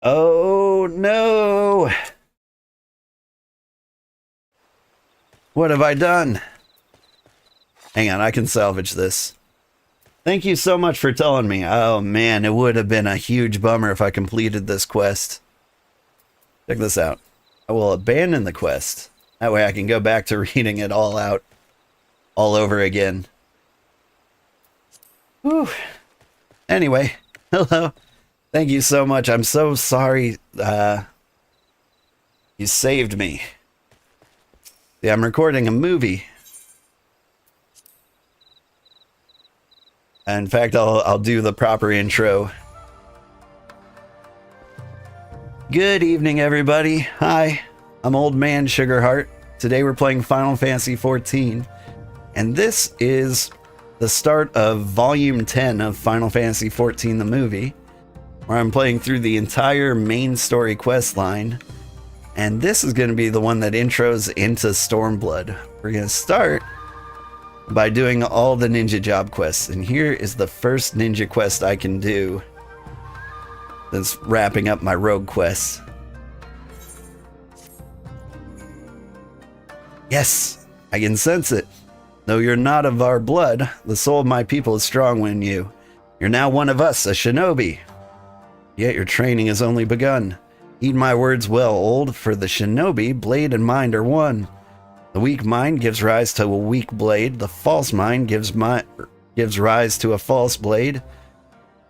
Oh no! What have I done? Hang on, I can salvage this. Thank you so much for telling me. Oh man, it would have been a huge bummer if I completed this quest. Check this out. I will abandon the quest. That way I can go back to reading it all out all over again. Whew. Anyway, hello. Thank you so much. I'm so sorry you saved me. See, I'm recording a movie. In fact, I'll do the proper intro. Good evening, everybody. Hi, I'm Old Man Sugarheart. Today we're playing Final Fantasy XIV, and this is the start of Volume 10 of Final Fantasy XIV, the movie, where I'm playing through the entire main story quest line, and this is going to be the one that intros into Stormblood. We're going to start by doing all the ninja job quests, and here is the first ninja quest I can do that's wrapping up my rogue quests. Yes, I can sense it. Though you're not of our blood, the soul of my people is strong in you. You're now one of us, a shinobi. Yet your training has only begun. Heed my words well, old, for the shinobi, blade and mind are one. The weak mind gives rise to a weak blade. The false mind gives rise to a false blade.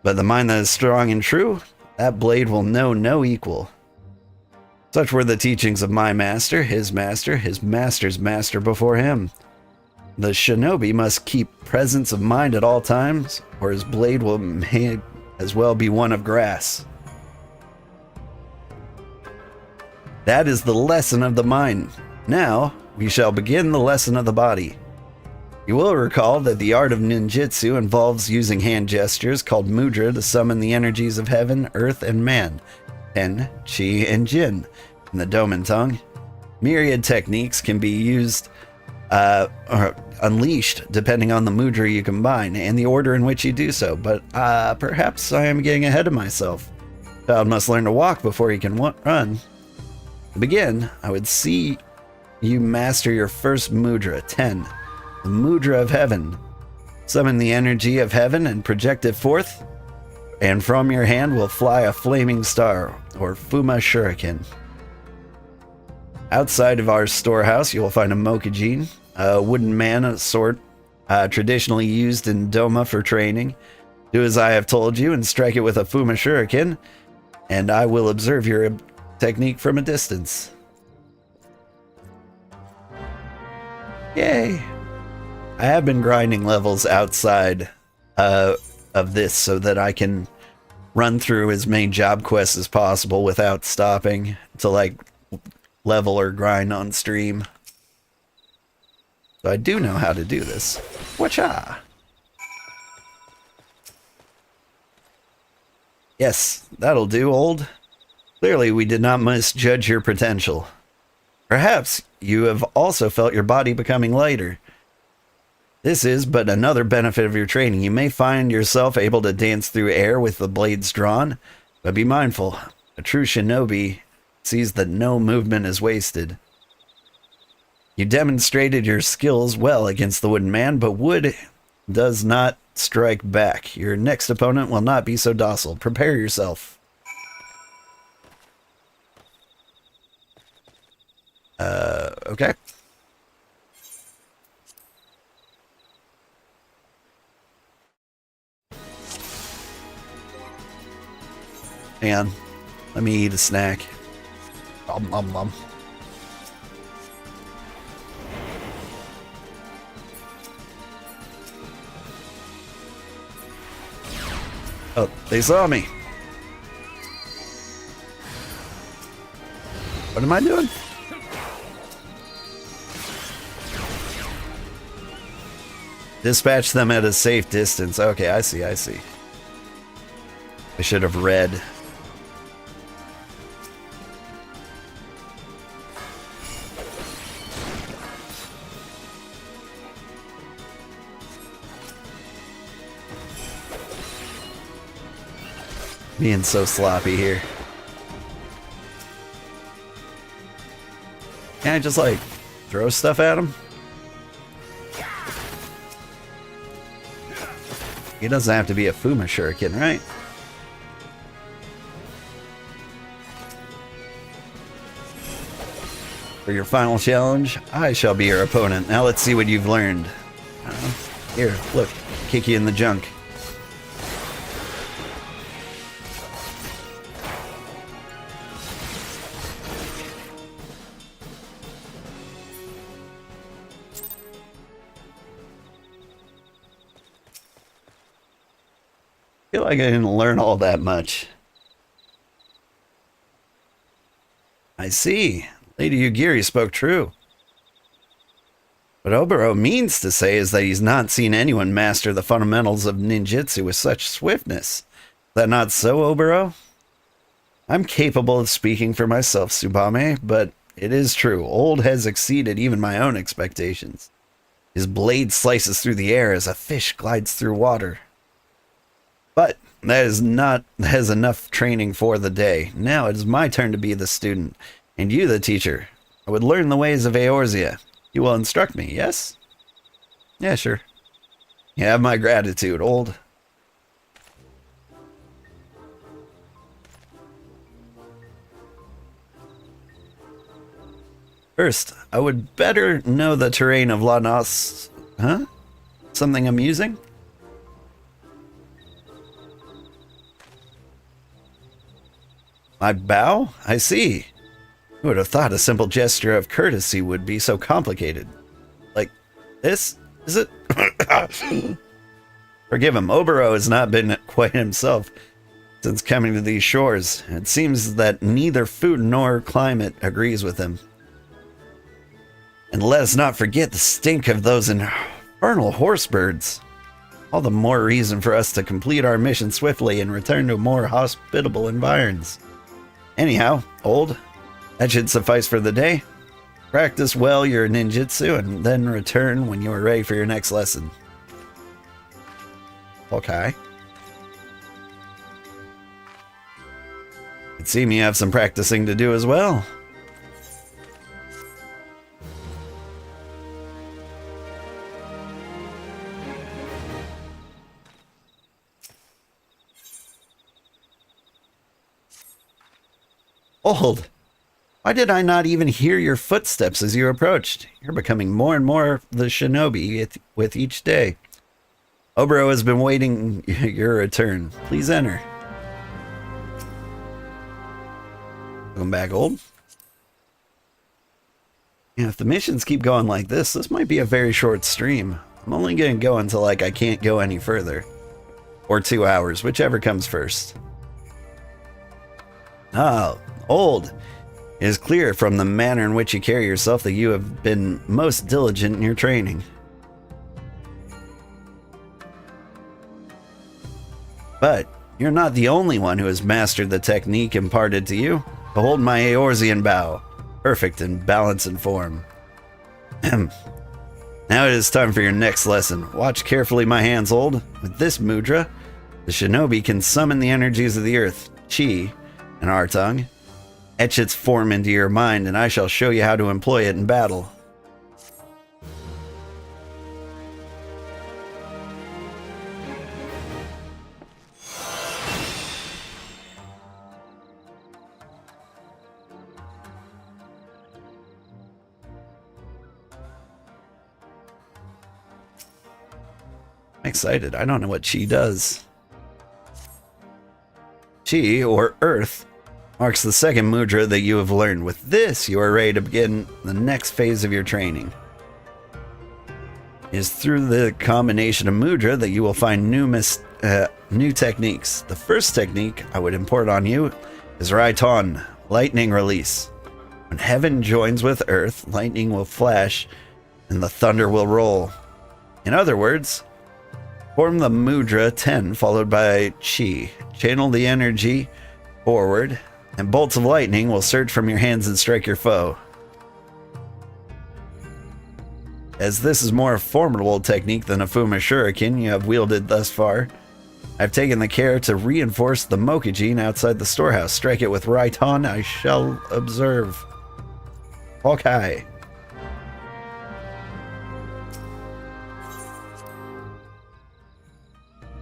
But the mind that is strong and true, that blade will know no equal. Such were the teachings of my master, his master's master before him. The shinobi must keep presence of mind at all times, or his blade may as well be one of grass. That is the lesson of the mind. Now, we shall begin the lesson of the body. You will recall that the art of ninjutsu involves using hand gestures called mudra to summon the energies of heaven, earth, and man, Ten, Chi, and Jin in the Doman tongue. Myriad techniques can be used or unleashed depending on the mudra you combine and the order in which you do so, but perhaps I am getting ahead of myself. Child must learn to walk before he can run. To begin, I would see you master your first mudra, 10, the mudra of heaven. Summon the energy of heaven and project it forth, and from your hand will fly a flaming star, or Fuma Shuriken. Outside of our storehouse, you will find a Mokujin, a wooden man sword, traditionally used in Doma for training. Do as I have told you and strike it with a Fuma Shuriken, and I will observe your technique from a distance. Yay! I have been grinding levels outside of this so that I can run through as many job quests as possible without stopping to like level or grind on stream. So I do know how to do this. Whatcha? Yes, that'll do, old. Clearly we did not misjudge your potential. Perhaps you have also felt your body becoming lighter. This is but another benefit of your training. You may find yourself able to dance through air with the blades drawn, but be mindful. A true shinobi sees that no movement is wasted. You demonstrated your skills well against the wooden man, but wood does not strike back. Your next opponent will not be so docile. Prepare yourself. Okay. Hang on. Let me eat a snack. Nom, nom, nom. Oh, they saw me. What am I doing? Dispatch them at a safe distance. Okay, I see, I see. I should have read. Being so sloppy here. Can I just, like, throw stuff at him? He doesn't have to be a Fuma Shuriken, right? For your final challenge, I shall be your opponent. Now let's see what you've learned. Here, look. Kick you in the junk. I feel like I didn't learn all that much. I see. Lady Yugiri spoke true. What Oboro means to say is that he's not seen anyone master the fundamentals of ninjutsu with such swiftness. Is that not so, Oboro? I'm capable of speaking for myself, Tsubame, but it is true. Old has exceeded even my own expectations. His blade slices through the air as a fish glides through water. But that is enough training for the day. Now it is my turn to be the student, and you the teacher. I would learn the ways of Eorzea. You will instruct me, yes? Yeah, sure. You have my gratitude, Old. First, I would better know the terrain of La Nos... Huh? Something amusing? My bow? I see. Who would have thought a simple gesture of courtesy would be so complicated? Like this? Is it? Forgive him. Oboro has not been quite himself since coming to these shores. It seems that neither food nor climate agrees with him. And let us not forget the stink of those infernal horse birds. All the more reason for us to complete our mission swiftly and return to more hospitable environs. Anyhow, Old, that should suffice for the day. Practice well your ninjutsu and then return when you are ready for your next lesson. Okay. It seems you have some practicing to do as well. Old, why did I not even hear your footsteps as you approached? You're becoming more and more the shinobi with each day. Oboro has been waiting your return. Please enter. Welcome back, Old. Yeah, if the missions keep going like this might be a very short stream. I'm only going to go until, like, I can't go any further. Or 2 hours, whichever comes first. Oh, Old. It is clear from the manner in which you carry yourself that you have been most diligent in your training. But you're not the only one who has mastered the technique imparted to you. Behold my Eorzean bow, perfect in balance and form. Now it is time for your next lesson. Watch carefully my hands, Old. With this mudra, the shinobi can summon the energies of the earth, chi, and our tongue. Etch its form into your mind, and I shall show you how to employ it in battle. I'm excited. I don't know what chi does. Chi, or earth, marks the second mudra that you have learned. With this, you are ready to begin the next phase of your training. It is through the combination of mudra that you will find new techniques. The first technique I would import on you is Raiton, lightning release. When heaven joins with earth, lightning will flash and the thunder will roll. In other words, form the mudra 10 followed by chi. Channel the energy forward, and bolts of lightning will surge from your hands and strike your foe. As this is more formidable technique than a Fuma Shuriken you have wielded thus far, I've taken the care to reinforce the Mokujin outside the storehouse. Strike it with Raiton, I shall observe. Hawkeye.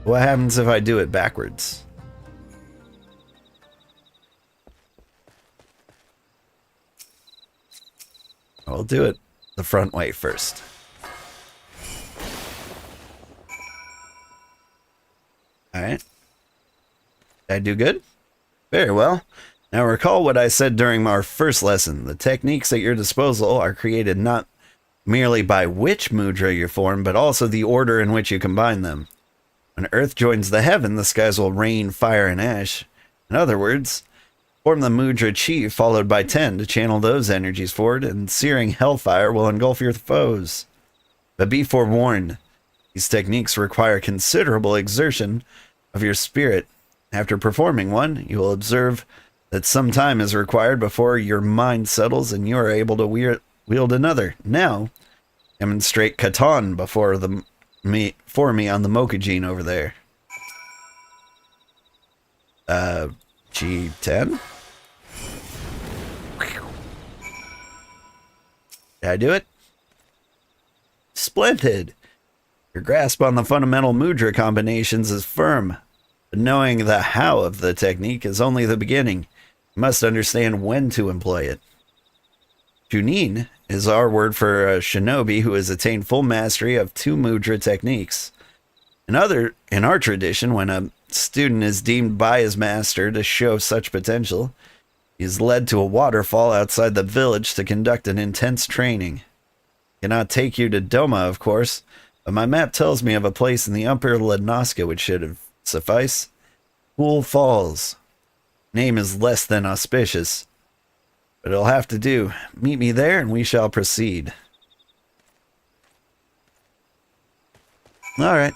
What happens if I do it backwards? I'll do it the front way first. Alright. Did I do good? Very well. Now recall what I said during our first lesson. The techniques at your disposal are created not merely by which mudra you form, but also the order in which you combine them. When Earth joins the heaven, the skies will rain fire and ash. In other words, form the mudra chi followed by 10 to channel those energies forward, and searing hellfire will engulf your foes. But be forewarned, these techniques require considerable exertion of your spirit. After performing one, you will observe that some time is required before your mind settles and you are able to wield another. Now, demonstrate Katan for me on the Mokujin over there. G10? Did I do it? Splendid! Your grasp on the fundamental mudra combinations is firm, but knowing the how of the technique is only the beginning. You must understand when to employ it. Chunin is our word for a shinobi who has attained full mastery of 2 mudra techniques. In our tradition, when a student is deemed by his master to show such potential, he is led to a waterfall outside the village to conduct an intense training. I cannot take you to Doma, of course, but my map tells me of a place in the upper Ladnoska which should suffice. Cool Falls. Name is less than auspicious, but it'll have to do. Meet me there and we shall proceed. Alright.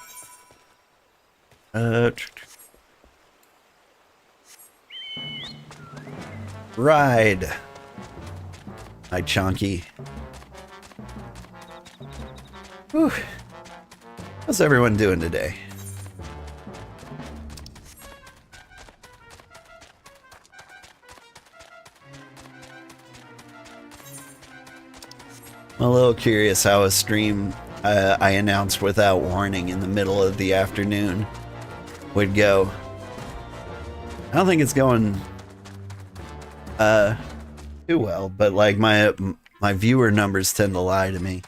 Ride. Hi, Chonky. Whew. How's everyone doing today? I'm a little curious how a stream I announced without warning in the middle of the afternoon would go. I don't think it's going too well, but like my viewer numbers tend to lie to me.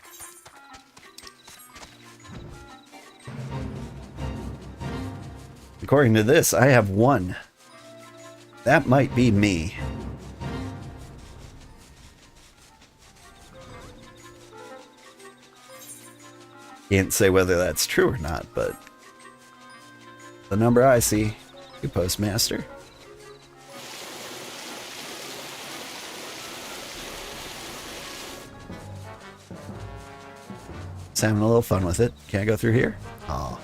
According to this, I have 1. That might be me. Can't say whether that's true or not, but the number I see, you postmaster. Just having a little fun with it. Can I go through here? Oh.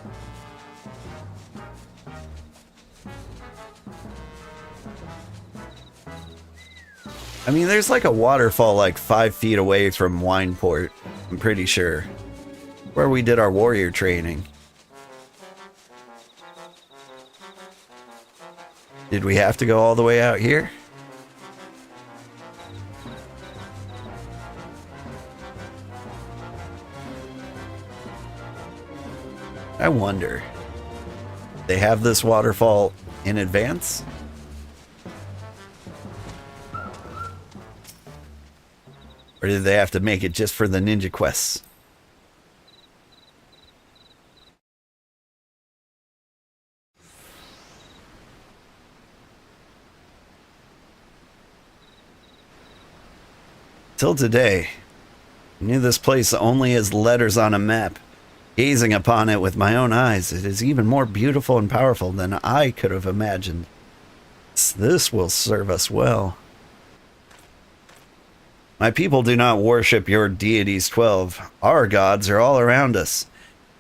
I mean, there's like a waterfall like 5 feet away from Wineport, I'm pretty sure, where we did our warrior training. Did we have to go all the way out here? I wonder. They have this waterfall in advance? Or did they have to make it just for the ninja quests? Till today, I knew this place only as letters on a map. Gazing upon it with my own eyes, it is even more beautiful and powerful than I could have imagined. This will serve us well. My people do not worship your deities 12. Our gods are all around us,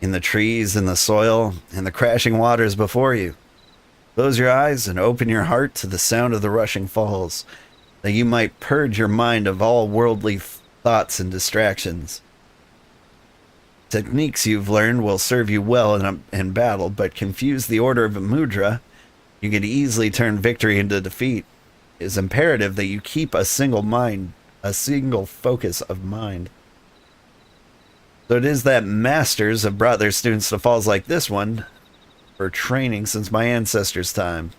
in the trees, in the soil, and the crashing waters before you. Close your eyes and open your heart to the sound of the rushing falls, that you might purge your mind of all worldly thoughts and distractions. Techniques you've learned will serve you well in battle, but confuse the order of a mudra, you can easily turn victory into defeat. It is imperative that you keep a single mind a single focus of mind. So it is that masters have brought their students to falls like this one for training since my ancestors' time.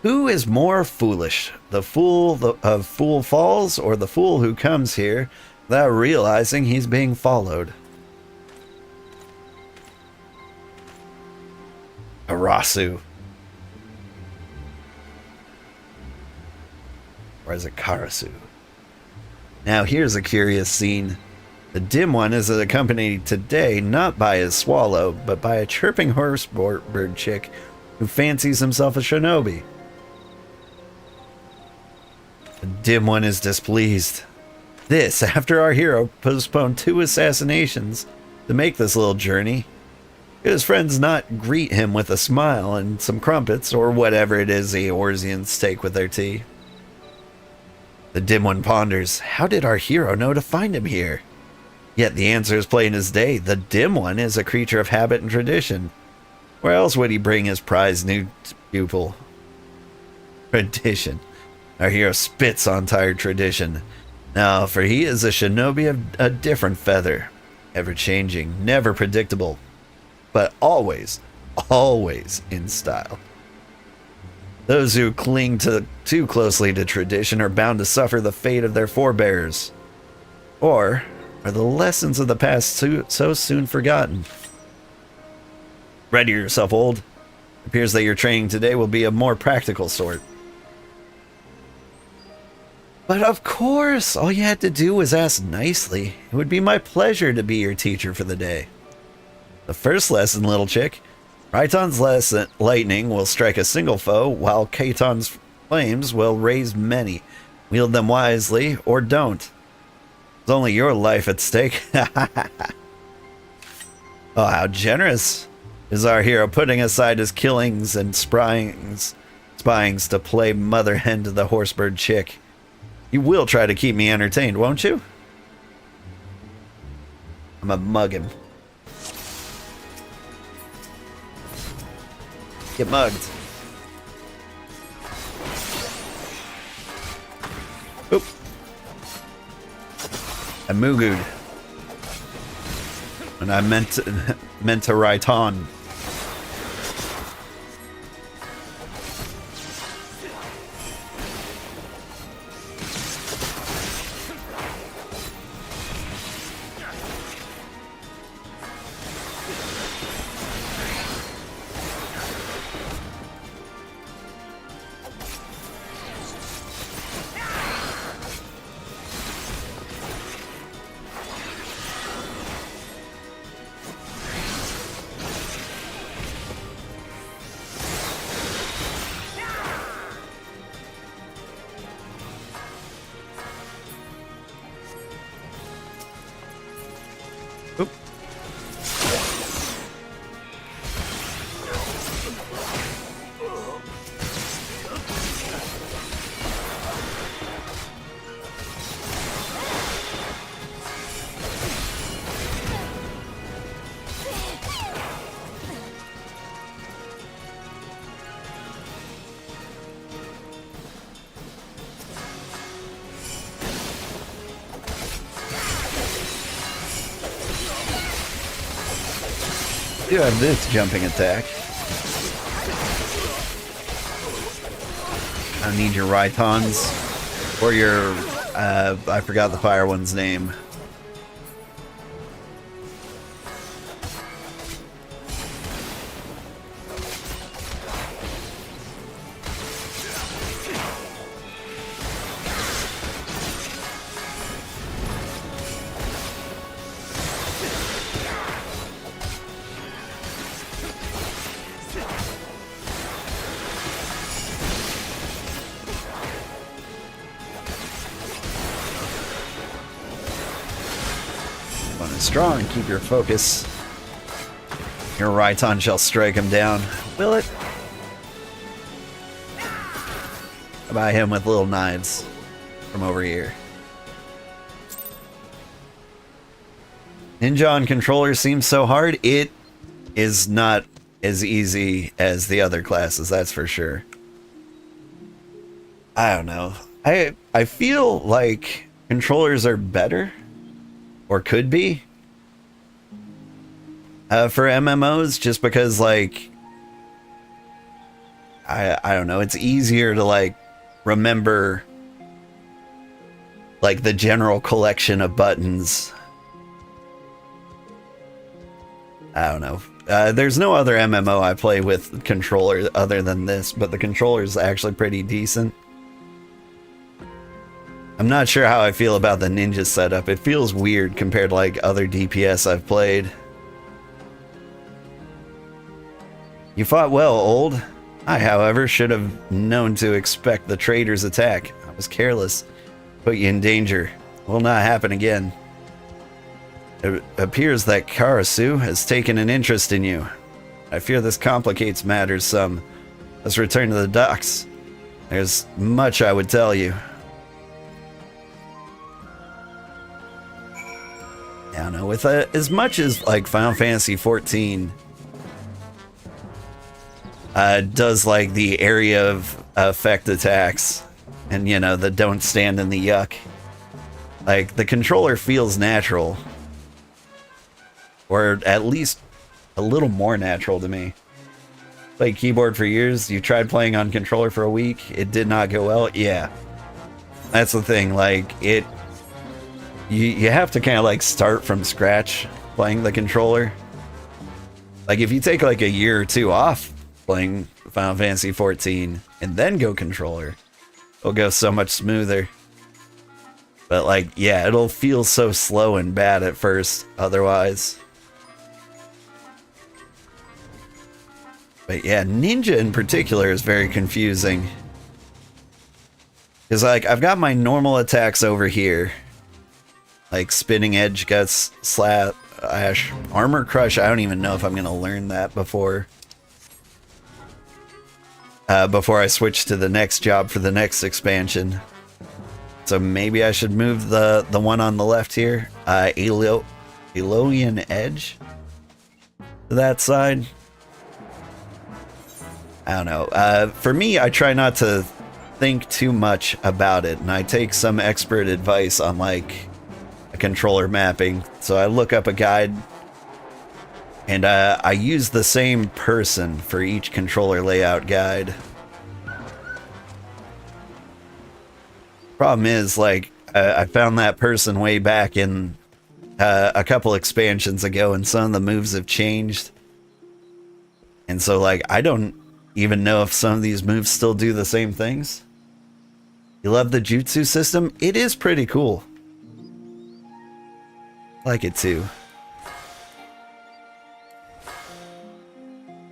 Who is more foolish, the fool of Fool Falls or the fool who comes here without realizing he's being followed? Arasu. Or is it Karasu? Now here's a curious scene. The dim one is accompanied today not by his swallow, but by a chirping horsebird chick who fancies himself a shinobi. The dim one is displeased. This, after our hero postponed 2 assassinations to make this little journey. Could his friends not greet him with a smile and some crumpets, or whatever it is the Eorzeans take with their tea? The dim one ponders, how did our hero know to find him here? Yet the answer is plain as day. The dim one is a creature of habit and tradition. Where else would he bring his prized new pupil? Tradition. Our hero spits on tired tradition. Now, for he is a shinobi of a different feather. Ever-changing, never predictable. But always, always in style. Those who cling too closely to tradition are bound to suffer the fate of their forebears. Or are the lessons of the past so soon forgotten? Ready yourself, old. It appears that your training today will be a more practical sort. But of course, all you had to do was ask nicely. It would be my pleasure to be your teacher for the day. The first lesson, little chick. Raiton's lightning will strike a single foe, while Katon's flames will raise many. Wield them wisely, or don't. It's only your life at stake. Oh, how generous is our hero, putting aside his killings and spyings to play mother hen to the horsebird chick. You will try to keep me entertained, won't you? I'm a mug him. Get mugged. Oop. I mugued. And I meant to write on. You have this jumping attack. I need your Rhytons. Or your, I forgot the fire one's name. Strong, keep your focus. Your Rhyton shall strike him down. Will it? How about him with little knives from over here? Ninja on controller seems so hard. It is not as easy as the other classes, that's for sure. I don't know. I feel like controllers are better, or could be, for MMOs, just because like I don't know, it's easier to like remember like the general collection of buttons. I don't know. There's no other MMO I play with controller other than this, but the controller is actually pretty decent. I'm not sure how I feel about the ninja setup. It feels weird compared to like other DPS I've played. You fought well, old. I, however, should have known to expect the traitor's attack. I was careless. Put you in danger. Will not happen again. It appears that Karasu has taken an interest in you. I fear this complicates matters some. Let's return to the docks. There's much I would tell you. I don't know, with as much as like Final Fantasy 14 does like the area of effect attacks and, you know, the don't stand in the yuck, like the controller feels natural, or at least a little more natural to me. Played keyboard for years. You tried playing on controller for a week. It did not go well. Yeah, that's the thing. Like you have to kind of like start from scratch playing the controller. Like if you take like a year or two off playing Final Fantasy 14 and then go controller, it'll go so much smoother. But like, yeah, it'll feel so slow and bad at first otherwise. But yeah, ninja in particular is very confusing. Because like, I've got my normal attacks over here. Like spinning edge, guts, slap, ash, armor crush. I don't even know if I'm gonna learn that before I switch to the next job for the next expansion. So maybe I should move the one on the left here, Eloian Edge, to that side. I don't know. For me, I try not to think too much about it, and I take some expert advice on like controller mapping. So I look up a guide and I use the same person for each controller layout guide. Problem is, like, I found that person way back in a couple expansions ago, and some of the moves have changed. And so like, I don't even know if some of these moves still do the same things. You love the jutsu system? It is pretty cool. Like it too.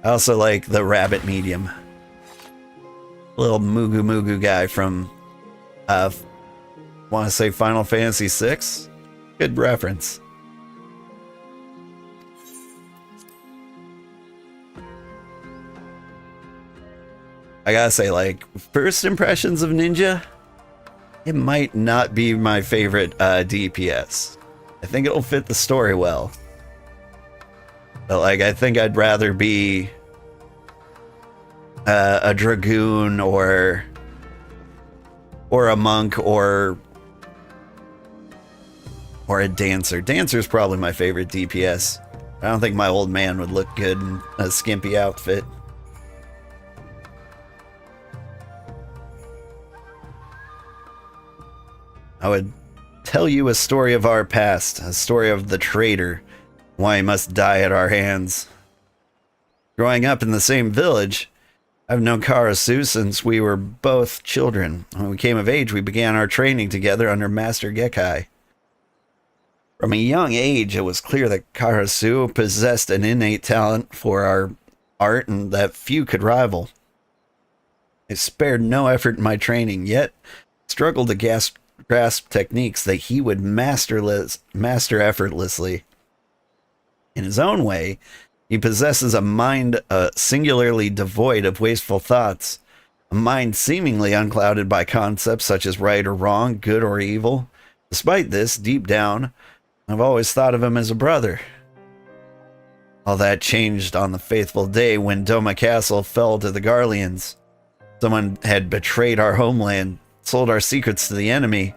I also like the rabbit medium. Little Mugu Mugu guy from, want to say Final Fantasy VI? Good reference. I gotta say, like, first impressions of Ninja, it might not be my favorite DPS. I think it'll fit the story well. But like, I think I'd rather be a dragoon or a monk or a dancer. Dancer's probably my favorite DPS. I don't think my old man would look good in a skimpy outfit. I would tell you a story of our past, a story of the traitor, why he must die at our hands. Growing up in the same village, I've known Karasu since we were both children. When we came of age, we began our training together under Master Gekkai. From a young age, it was clear that Karasu possessed an innate talent for our art and that few could rival. I spared no effort in my training, yet struggled to grasp techniques that he would master effortlessly. In his own way, he possesses a mind singularly devoid of wasteful thoughts, a mind seemingly unclouded by concepts such as right or wrong, good or evil. Despite this, deep down, I've always thought of him as a brother. All that changed on the fateful day when Doma Castle fell to the Garleans. Someone had betrayed our homeland, sold our secrets to the enemy.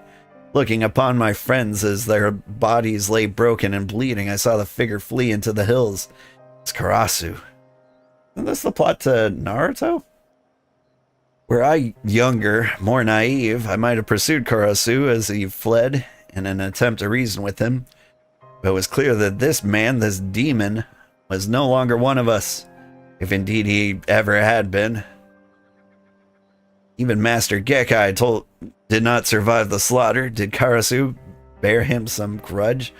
Looking upon my friends as their bodies lay broken and bleeding, I saw the figure flee into the hills. It's Karasu. Isn't this the plot to Naruto? Were I younger, more naive, I might have pursued Karasu as he fled in an attempt to reason with him. But it was clear that this man, this demon, was no longer one of us, if indeed he ever had been. Even Master Gekkai did not survive the slaughter. Did Karasu bear him some grudge?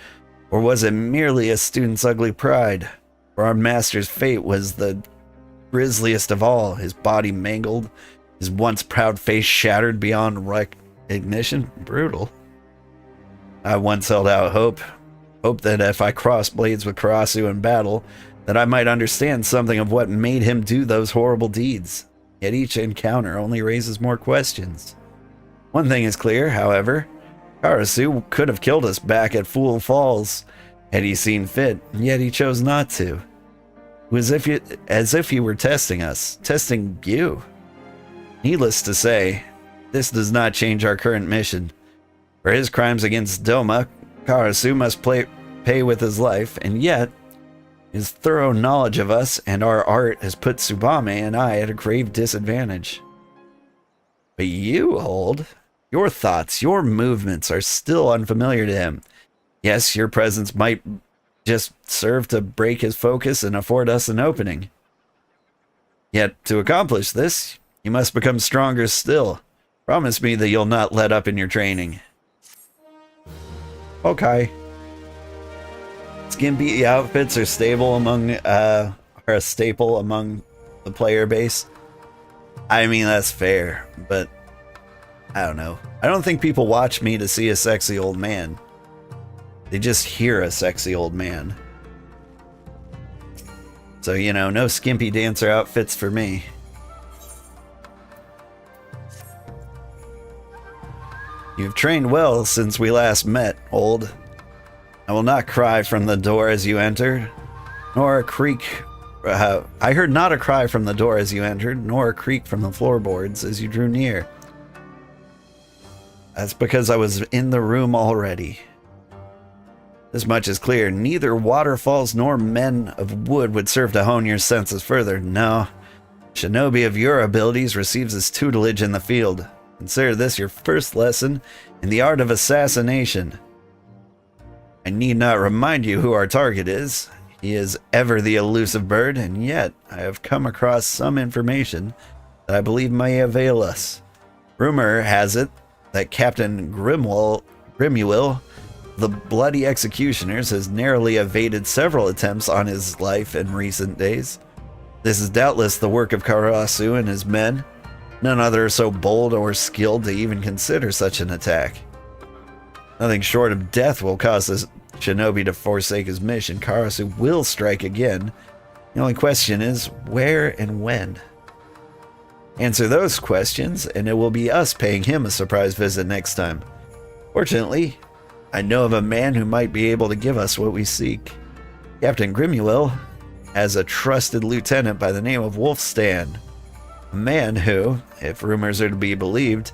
Or was it merely a student's ugly pride? For our master's fate was the grisliest of all, his body mangled, his once proud face shattered beyond recognition. Brutal. I once held out hope that if I crossed blades with Karasu in battle, that I might understand something of what made him do those horrible deeds. Yet each encounter only raises more questions. One thing is clear, however. Karasu could have killed us back at Fool Falls had he seen fit, yet he chose not to. It was as if he were testing us, testing you. Needless to say, this does not change our current mission. For his crimes against Doma, Karasu must pay with his life, and yet his thorough knowledge of us and our art has put Tsubame and I at a grave disadvantage. But you, Hold, your thoughts, your movements are still unfamiliar to him. Yes, your presence might just serve to break his focus and afford us an opening. Yet, to accomplish this, you must become stronger still. Promise me that you'll not let up in your training. Okay. Skimpy outfits are a staple among the player base. I mean, that's fair, but I don't know. I don't think people watch me to see a sexy old man. They just hear a sexy old man. So, you know, no skimpy dancer outfits for me. You've trained well since we last met, Old. I will not cry from the door as you entered, nor a creak. I heard not a cry from the door as you entered, nor a creak from the floorboards as you drew near. That's because I was in the room already. This much is clear. Neither waterfalls nor men of wood would serve to hone your senses further. No. Shinobi of your abilities receives his tutelage in the field. Consider this your first lesson in the art of assassination. I need not remind you who our target is. He is ever the elusive bird, and yet I have come across some information that I believe may avail us. Rumor has it that Captain Grimuel, the Bloody Executioners, has narrowly evaded several attempts on his life in recent days. This is doubtless the work of Karasu and his men. None other are so bold or skilled to even consider such an attack. Nothing short of death will cause this shinobi to forsake his mission. Karasu will strike again. The only question is, where and when? Answer those questions, and it will be us paying him a surprise visit next time. Fortunately, I know of a man who might be able to give us what we seek. Captain Grimuel has a trusted lieutenant by the name of Wolfstan. A man who, if rumors are to be believed,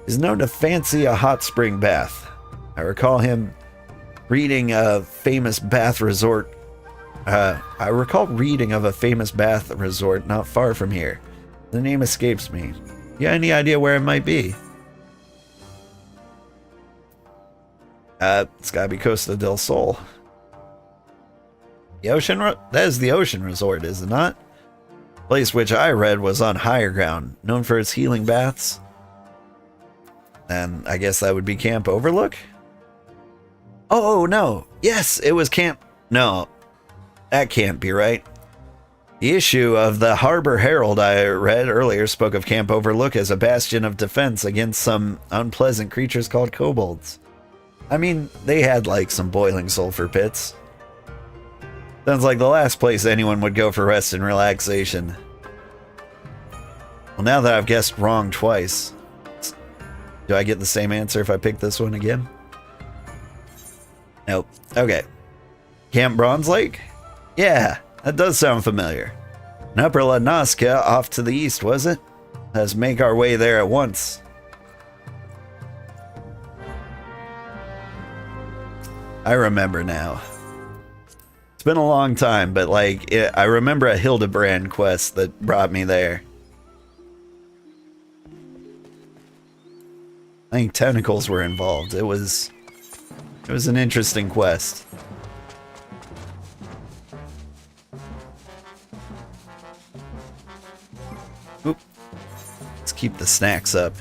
is known to fancy a hot spring bath. I recall him reading a famous bath resort. I recall reading of a famous bath resort not far from here. The name escapes me. You got any idea where it might be? It's gotta be Costa del Sol. The ocean? That is the ocean resort, is it not? Place which I read was on higher ground, known for its healing baths. And I guess that would be Camp Overlook? Oh, no. Yes, it was Camp... No, that can't be right. The issue of the Harbor Herald I read earlier spoke of Camp Overlook as a bastion of defense against some unpleasant creatures called kobolds. I mean, they had like some boiling sulfur pits. Sounds like the last place anyone would go for rest and relaxation. Well, now that I've guessed wrong twice, do I get the same answer if I pick this one again? Nope. Okay. Camp Bronze Lake? Yeah, that does sound familiar. And Upper La Nazca off to the east, was it? Let's make our way there at once. I remember now. It's been a long time, but like, I remember a Hildebrand quest that brought me there. I think tentacles were involved. It was an interesting quest. Oop. Let's keep the snacks up.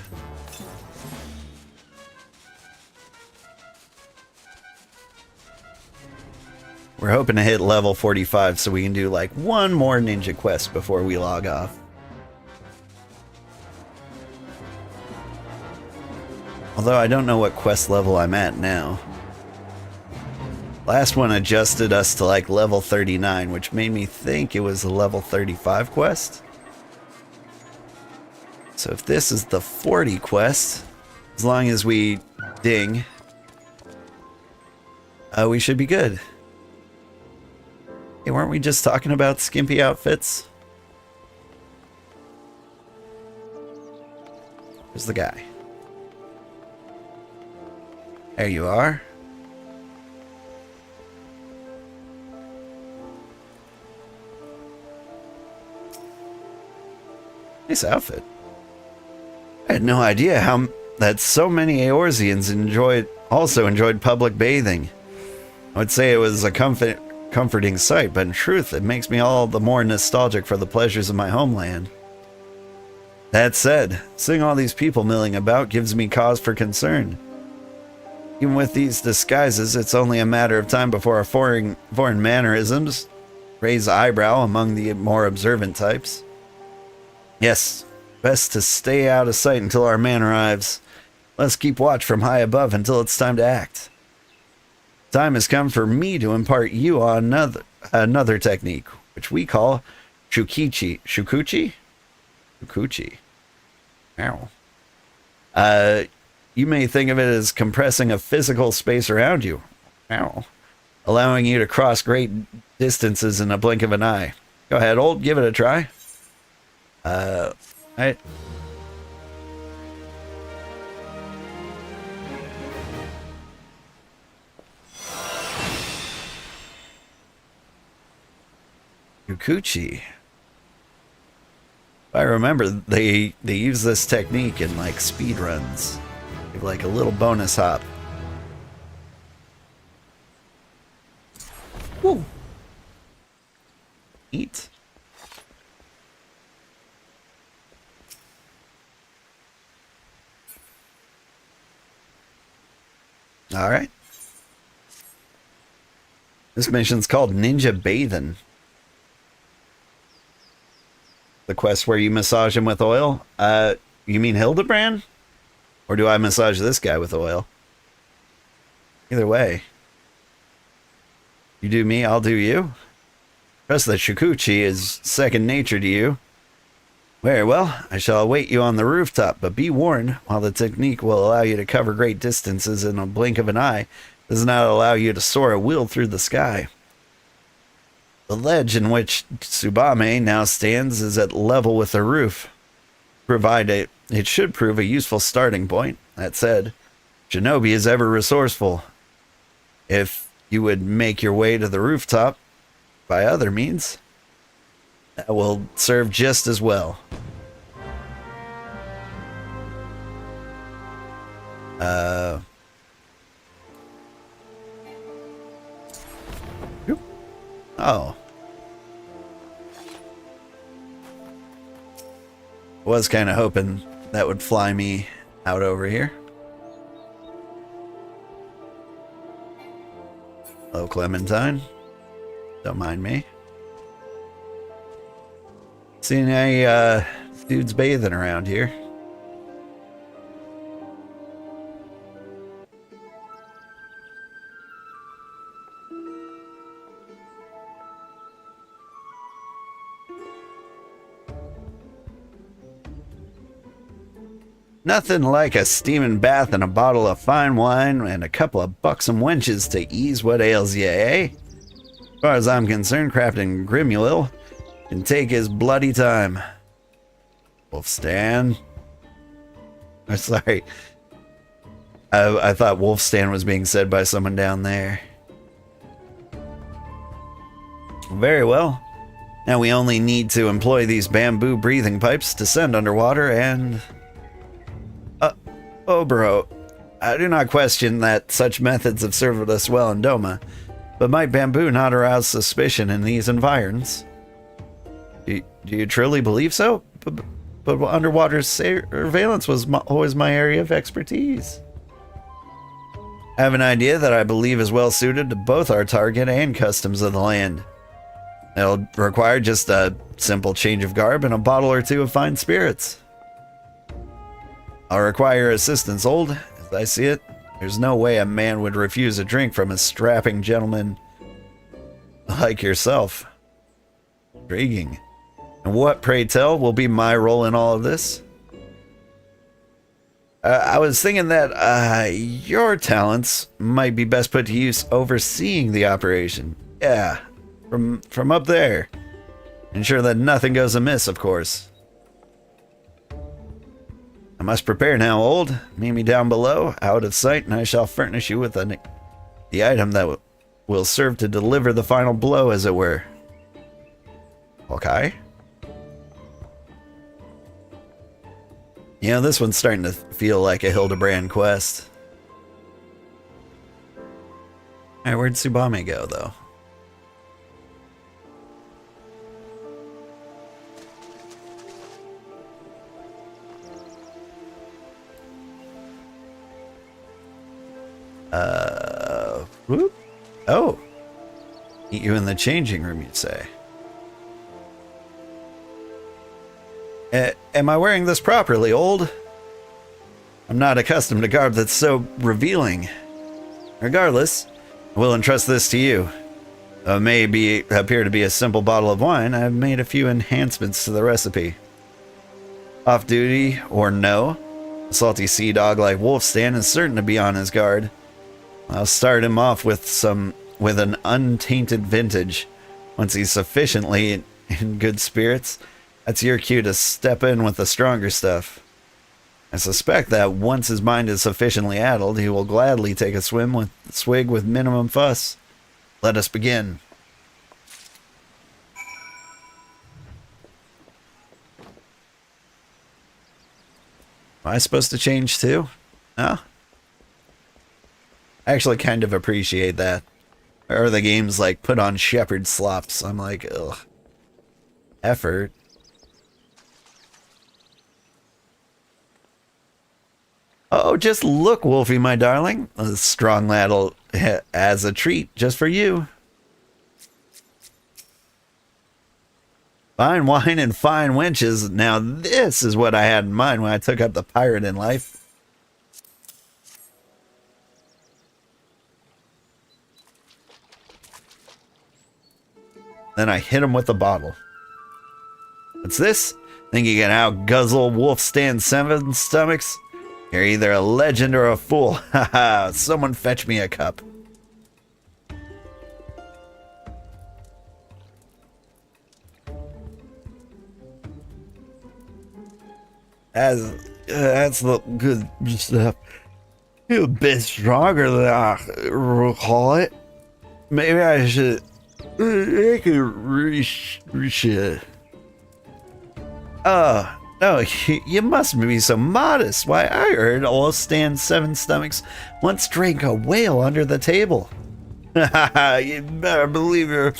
We're hoping to hit level 45 so we can do like one more ninja quest before we log off. Although I don't know what quest level I'm at now. Last one adjusted us to like level 39, which made me think it was a level 35 quest. So if this is the 40 quest, as long as we ding, we should be good. Hey, weren't we just talking about skimpy outfits? Where's the guy? There you are. Nice outfit. I had no idea how that so many Eorzeans also enjoyed public bathing. I would say it was a comforting sight, but in truth, it makes me all the more nostalgic for the pleasures of my homeland. That said, seeing all these people milling about gives me cause for concern. Even with these disguises, it's only a matter of time before our foreign mannerisms raise eyebrow among the more observant types. Yes, best to stay out of sight until our man arrives. Let's keep watch from high above until it's time to act. Time has come for me to impart you on another technique, which we call Shukichi. Shukuchi? Shukuchi. Ow. You may think of it as compressing a physical space around you. Ow. Allowing you to cross great distances in a blink of an eye. Go ahead, old, give it a try. Yukuchi. I remember they use this technique in like speed runs. Give like a little bonus hop. Woo. Eat. All right. This mission's called Ninja Bathin'. The quest where you massage him with oil? You mean Hildebrand? Or do I massage this guy with oil? Either way. You do me, I'll do you. Trust that Shukuchi is second nature to you. Very well, I shall await you on the rooftop, but be warned, while the technique will allow you to cover great distances in a blink of an eye, it does not allow you to soar at will through the sky. The ledge in which Tsubame now stands is at level with the roof. It should prove a useful starting point. That said, Shinobi is ever resourceful. If you would make your way to the rooftop by other means, that will serve just as well. Oh. Was kind of hoping that would fly me out over here. Hello, Clementine. Don't mind me. Seen any dudes bathing around here? Nothing like a steaming bath and a bottle of fine wine and a couple of buxom wenches to ease what ails ye, eh? As far as I'm concerned, crafting Grimuel can take his bloody time. Wolfstan. I'm sorry. I thought Wolfstan was being said by someone down there. Very well. Now we only need to employ these bamboo breathing pipes, descend underwater, and... oh, bro. I do not question that such methods have served us well in Doma, but might bamboo not arouse suspicion in these environs? Do you truly believe so? But underwater surveillance was always my area of expertise. I have an idea that I believe is well suited to both our target and customs of the land. It'll require just a simple change of garb and a bottle or two of fine spirits. I'll require assistance, Old. As I see it, there's no way a man would refuse a drink from a strapping gentleman like yourself. Intriguing. And what, pray tell, will be my role in all of this? I was thinking that your talents might be best put to use overseeing the operation. Yeah, from up there. Ensure that nothing goes amiss, of course. I must prepare now, Old. Meet me down below, out of sight, and I shall furnish you with the item that will serve to deliver the final blow, as it were. Okay. You know, this one's starting to feel like a Hildebrand quest. Alright, where'd Tsubame go, though? Whoop. Oh. Meet you in the changing room, you'd say. Am I wearing this properly, Old? I'm not accustomed to garb that's so revealing. Regardless, I will entrust this to you. Though it may appear to be a simple bottle of wine, I've made a few enhancements to the recipe. Off duty or no, a salty sea dog like Wolfstan is certain to be on his guard. I'll start him off with an untainted vintage. Once he's sufficiently in good spirits, that's your cue to step in with the stronger stuff. I suspect that once his mind is sufficiently addled, he will gladly take a swig with minimum fuss. Let us begin. Am I supposed to change too? No? I actually kind of appreciate that. Or the games like put on shepherd slops. I'm like, ugh. Effort. Oh, just look, Wolfie, my darling. A strong ladd'll as a treat just for you. Fine wine and fine wenches. Now this is what I had in mind when I took up the pirate in life. Then I hit him with the bottle. What's this? Think you can out-guzzle Wolfstan 7 stomachs? You're either a legend or a fool. Haha, someone fetch me a cup. That's the good stuff. You're a bit stronger than I recall it. Maybe I should make a reach it. No, you mustn't be so modest. Why, I heard old Stan 7 stomachs once drank a whale under the table. You better believe your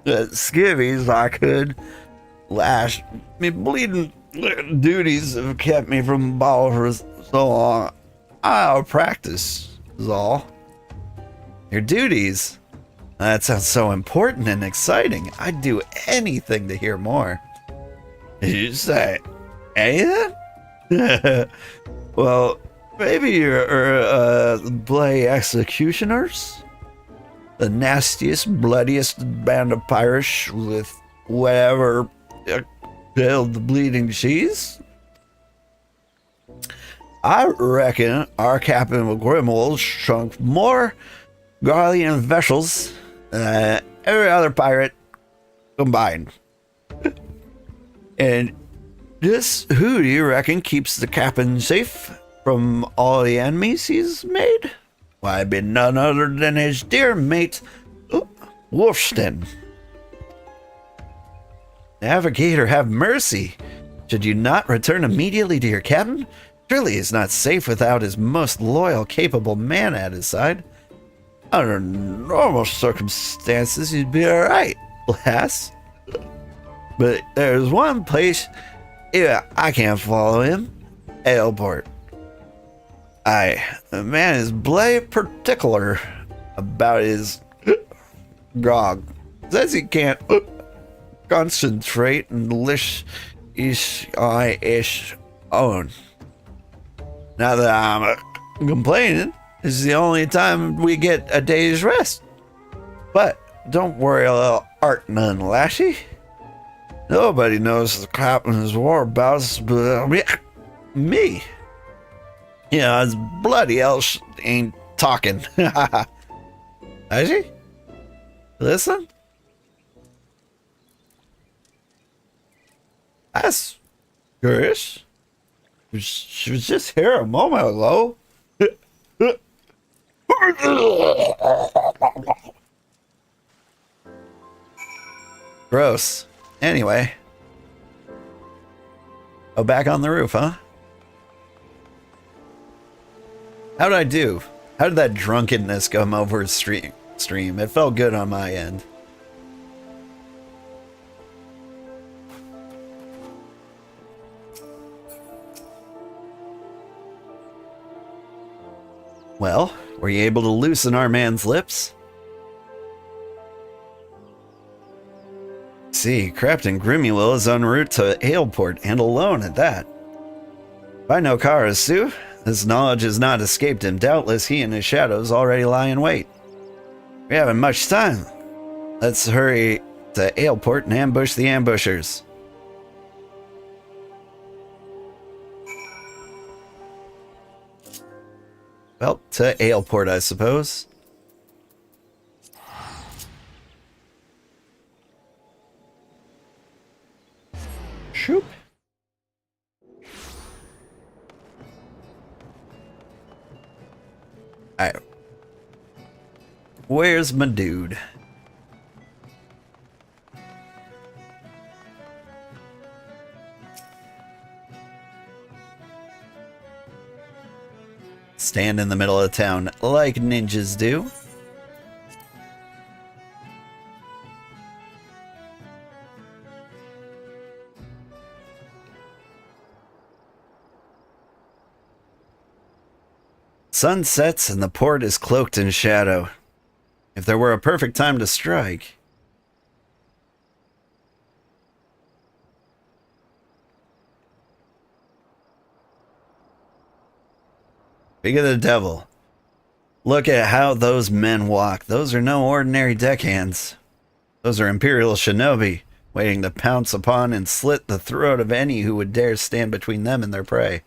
skivvies I could. Lash me bleeding duties have kept me from the bottle for so long. I'll practice is all. Your duties? That sounds so important and exciting. I'd do anything to hear more. Did you say anything? Well, maybe you're bloody executioners? The nastiest, bloodiest band of pirates with whatever killed the bleeding cheese? I reckon our Captain of Grimwald shrunk more Garlean vessels than every other pirate combined. And Just who do you reckon keeps the captain safe from all the enemies he's made? Why, be none other than his dear mate, Wolfston. Navigator, have mercy. Should you not return immediately to your cabin? Surely he is not safe without his most loyal, capable man at his side. Under normal circumstances, he'd be all right, lass. But there's one place I can't follow him. Airport. The man is bloody particular about his grog. Says he can't concentrate and lish ish own. Now that I'm complaining, this is the only time we get a day's rest. But don't worry, a little art none, lassie. Nobody knows the captain's whereabouts but me. You know, his bloody else ain't talking. Is he? Listen. That's curious. She was just here a moment ago. Gross. Anyway. Oh, back on the roof, huh? How'd I do? How did that drunkenness come over stream? It felt good on my end. Well, were you able to loosen our man's lips? See, Captain Grimuel is en route to Aleport, and alone at that. If I know Karasu, this knowledge has not escaped him. Doubtless he and his shadows already lie in wait. We haven't much time. Let's hurry to Aleport and ambush the ambushers. Well, to Aleport, I suppose. Shoop. Alright. Where's my dude? Stand in the middle of town like ninjas do. Sun sets and the port is cloaked in shadow. If there were a perfect time to strike. Speak of the devil. Look at how those men walk. Those are no ordinary deckhands. Those are Imperial shinobi, waiting to pounce upon and slit the throat of any who would dare stand between them and their prey.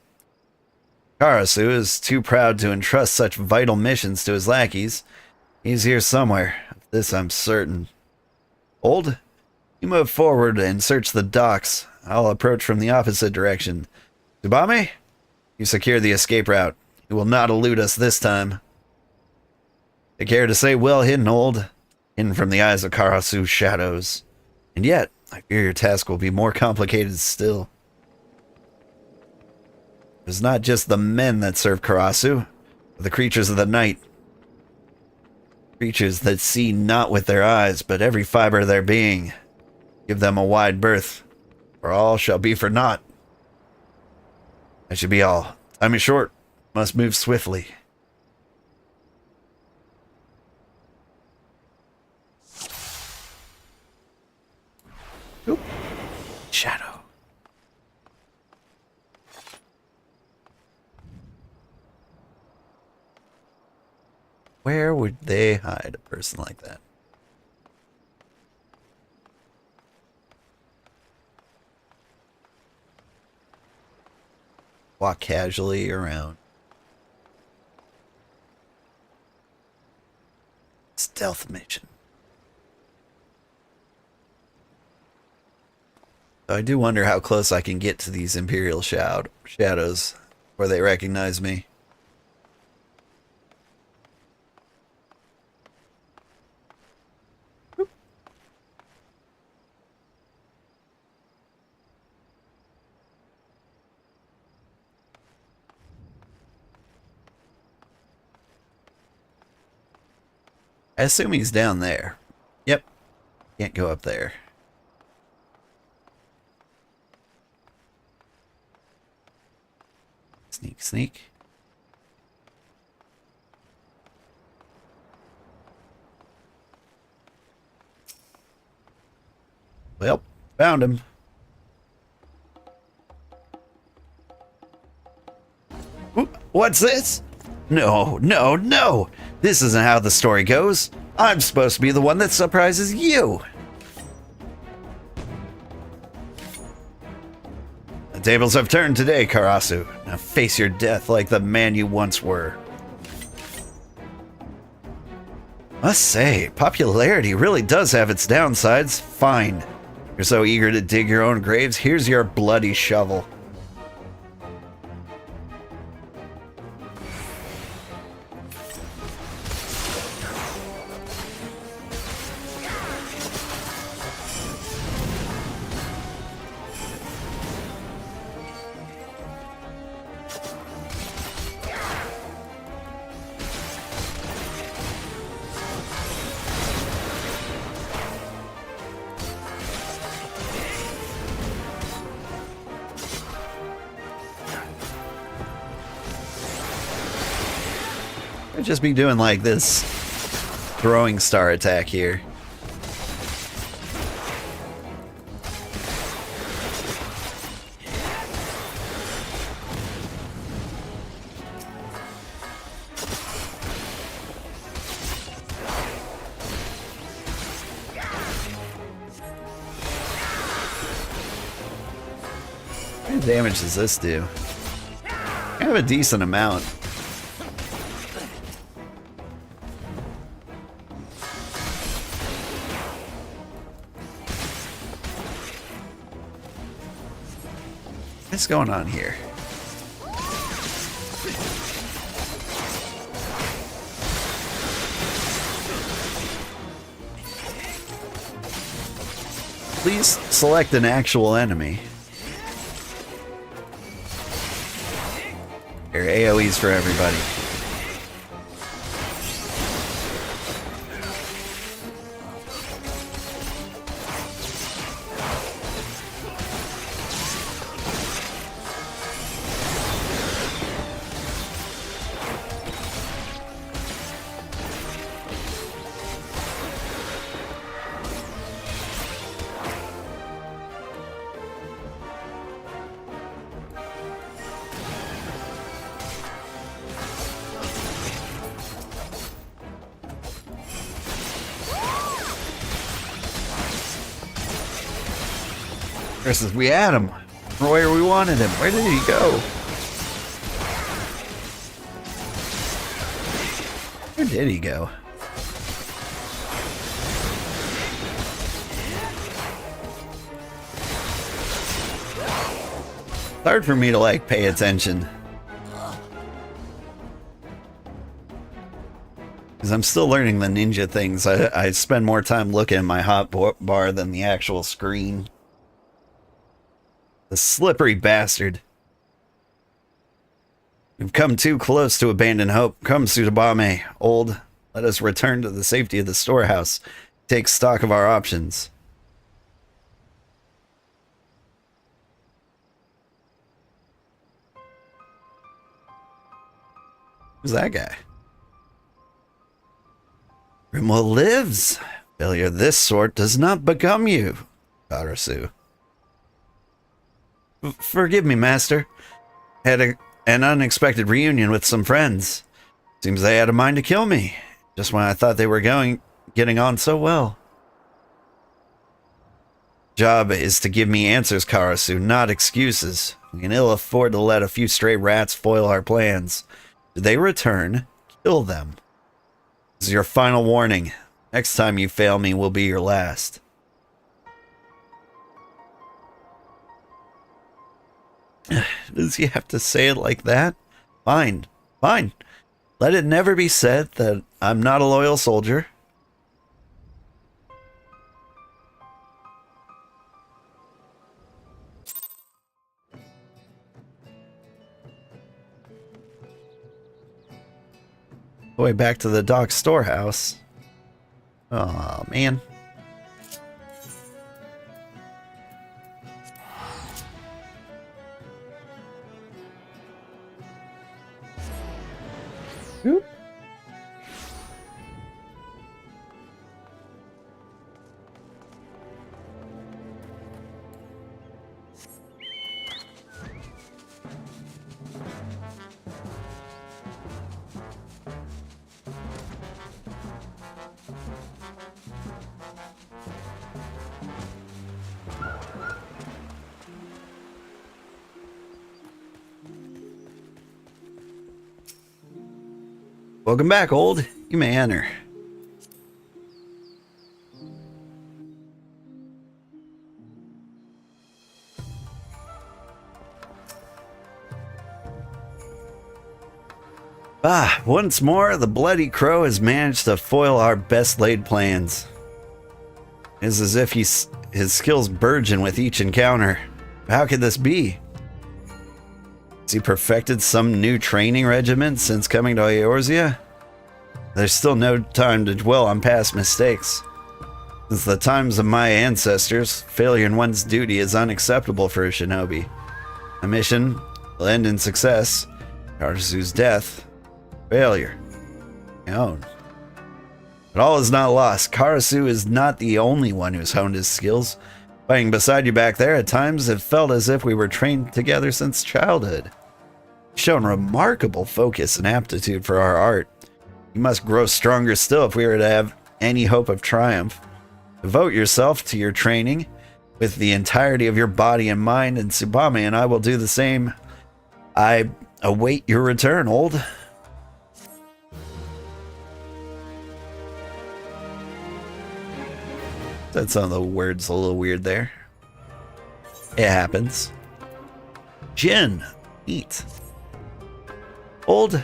Karasu is too proud to entrust such vital missions to his lackeys. He's here somewhere. Of this I'm certain. Old, you move forward and search the docks. I'll approach from the opposite direction. Tsubame, you secure the escape route. He will not elude us this time. Take care to stay well hidden, Old. Hidden from the eyes of Karasu's shadows. And yet, I fear your task will be more complicated still. It's not just the men that serve Karasu, but the creatures of the night. Creatures that see not with their eyes, but every fiber of their being. Give them a wide berth, or all shall be for naught. That should be all. Time is short. Must move swiftly. Oop. Shadow. Where would they hide a person like that? Walk casually around. Stealth mission. I do wonder how close I can get to these Imperial shadows where they recognize me. I assume he's down there. Yep. Can't go up there. Sneak, sneak. Well, found him. What's this? No, no, no! This isn't how the story goes. I'm supposed to be the one that surprises you. The tables have turned today, Karasu. Now face your death like the man you once were. Must say, popularity really does have its downsides. Fine. You're so eager to dig your own graves, here's your bloody shovel. I'd just be doing like this throwing star attack here. What kind of damage does this do? Kind of a decent amount. What's going on here? Please select an actual enemy. Here, AoEs for everybody. Versus we had him where we wanted him. Where did he go? Where did he go? It's hard for me to like pay attention. Because I'm still learning the ninja things. I spend more time looking at my hot bar than the actual screen. The slippery bastard. We've come too close to abandon hope. Come, Tsubame, old. Let us return to the safety of the storehouse. Take stock of our options. Who's that guy? Rimwell lives. Failure of this sort does not become you, Karasu. Forgive me, Master. Had an unexpected reunion with some friends. Seems they had a mind to kill me, just when I thought they were getting on so well. Job is to give me answers, Karasu, not excuses. We can ill afford to let a few stray rats foil our plans. If they return, kill them. This is your final warning. Next time you fail me will be your last. Does he have to say it like that? Fine, fine. Let it never be said that I'm not a loyal soldier. Way back to the dock storehouse. Oh man. Oop. Welcome back, old. You may enter. Once more, the Bloody Crow has managed to foil our best laid plans. It is as if his skills burgeon with each encounter. How could this be? Has he perfected some new training regimen since coming to Eorzea? There's still no time to dwell on past mistakes. Since the times of my ancestors, failure in one's duty is unacceptable for a shinobi. A mission will end in success. Karasu's death, failure. Own. But all is not lost. Karasu is not the only one who's honed his skills. Fighting beside you back there, at times it felt as if we were trained together since childhood. You've shown remarkable focus and aptitude for our art. You must grow stronger still if we are to have any hope of triumph. Devote yourself to your training with the entirety of your body and mind, and Tsubame and I will do the same. I await your return, old. Said some of the words a little weird there. It happens. Jin, eat. Old,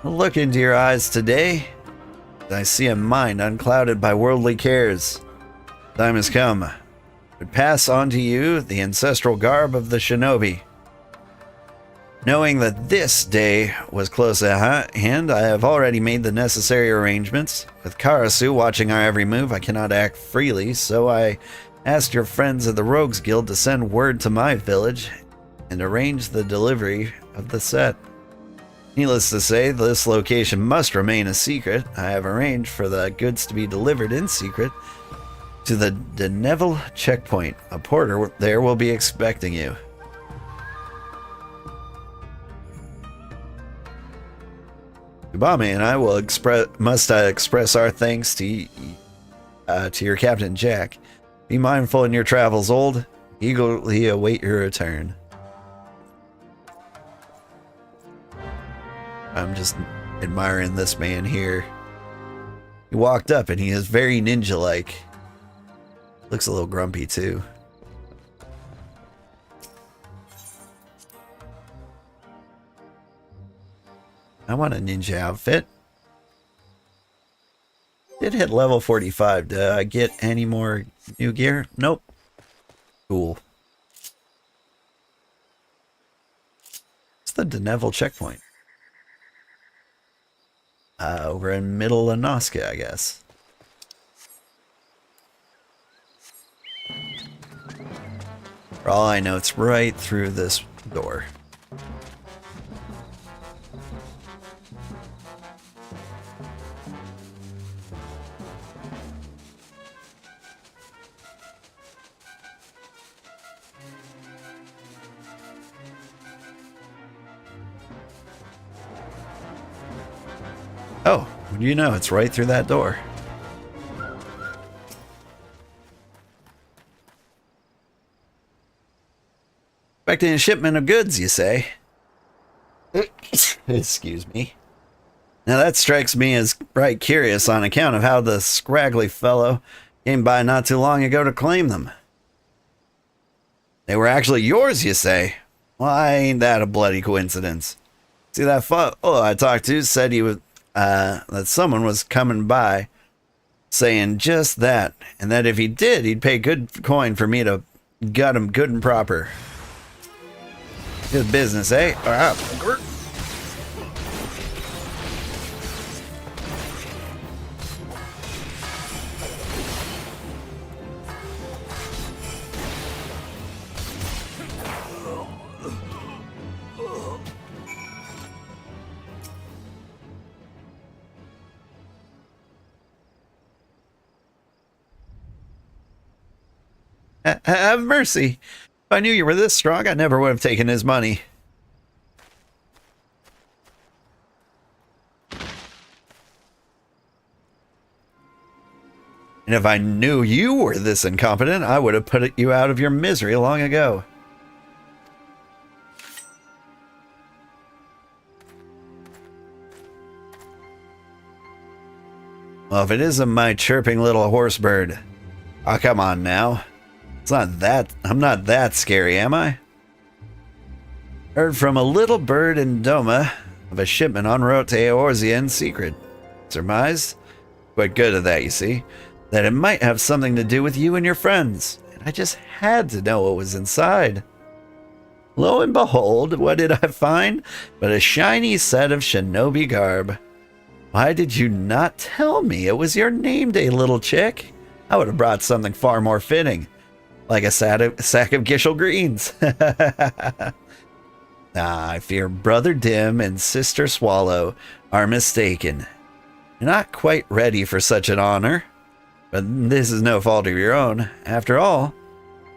look into your eyes today. I see a mind unclouded by worldly cares. Time has come. I would pass on to you the ancestral garb of the shinobi. Knowing that this day was close at hand, I have already made the necessary arrangements. With Karasu watching our every move, I cannot act freely, so I asked your friends at the Rogues Guild to send word to my village and arrange the delivery of the set. Needless to say, this location must remain a secret. I have arranged for the goods to be delivered in secret to the Deneville checkpoint. A porter there will be expecting you. Tsubame and I will express our thanks to your Captain Jack. Be mindful in your travels, old. Eagerly await your return. I'm just admiring this man here. He walked up and he is very ninja-like. Looks a little grumpy too. I want a ninja outfit. Did hit level 45. Did I get any more new gear? Nope. Cool. It's the Deneville checkpoint. Over in middle of Noska, I guess. For all I know, it's right through this door. Oh, what do you know? It's right through that door. Expecting a shipment of goods, you say? Excuse me. Now that strikes me as right curious on account of how the scraggly fellow came by not too long ago to claim them. They were actually yours, you say? Why ain't that a bloody coincidence? See, that fellow I talked to said he was, that someone was coming by saying just that, and that if he did, he'd pay good coin for me to gut him good and proper. Good business, eh? All right. Have mercy. If I knew you were this strong, I never would have taken his money. And if I knew you were this incompetent, I would have put you out of your misery long ago. Well, if it isn't my chirping little horse bird. Oh, come on now. It's not that. I'm not that scary, am I? Heard from a little bird in Doma of a shipment en route to Eorzea in secret. Surmised? Quite good at that, you see. That it might have something to do with you and your friends. And I just had to know what was inside. Lo and behold, what did I find? But a shiny set of shinobi garb. Why did you not tell me it was your name day, little chick? I would have brought something far more fitting. Like a sack of Gishel greens. I fear Brother Dim and Sister Swallow are mistaken. You're not quite ready for such an honor. But this is no fault of your own. After all,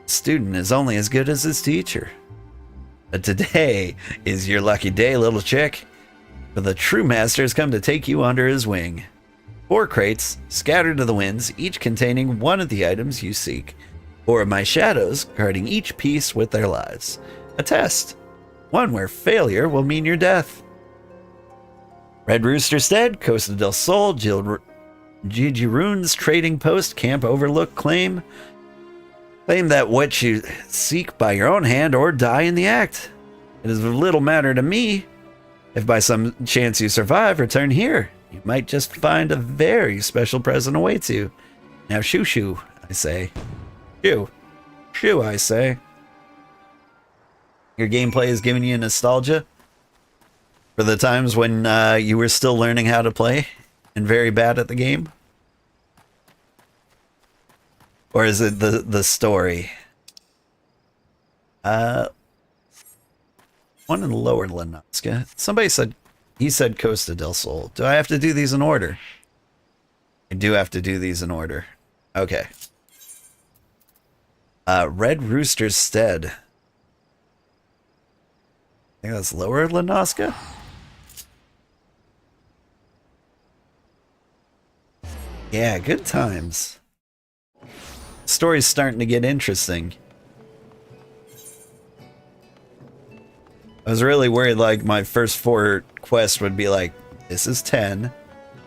a student is only as good as his teacher. But today is your lucky day, little chick. For the true master has come to take you under his wing. 4 crates, scattered to the winds, each containing one of the items you seek. 4 of my shadows, guarding each piece with their lives. A test. One where failure will mean your death. Red Rooster Stead, Costa del Sol, Jijiroon's trading post, Camp Overlook claim. Claim that what you seek by your own hand or die in the act. It is of little matter to me. If by some chance you survive, return here. You might just find a very special present awaits you. Now shoo shoo, I say. Shoo. Shoo, I say. Your gameplay is giving you nostalgia for the times when you were still learning how to play and very bad at the game? Or is it the story? One in Lower Lenoska. Somebody said, he said Costa del Sol. Do I have to do these in order? I do have to do these in order. Okay. Red Rooster's Stead. I think that's Lower Lenoska? Yeah, good times. Story's starting to get interesting. I was really worried like my first 4 quests would be like, this is 10,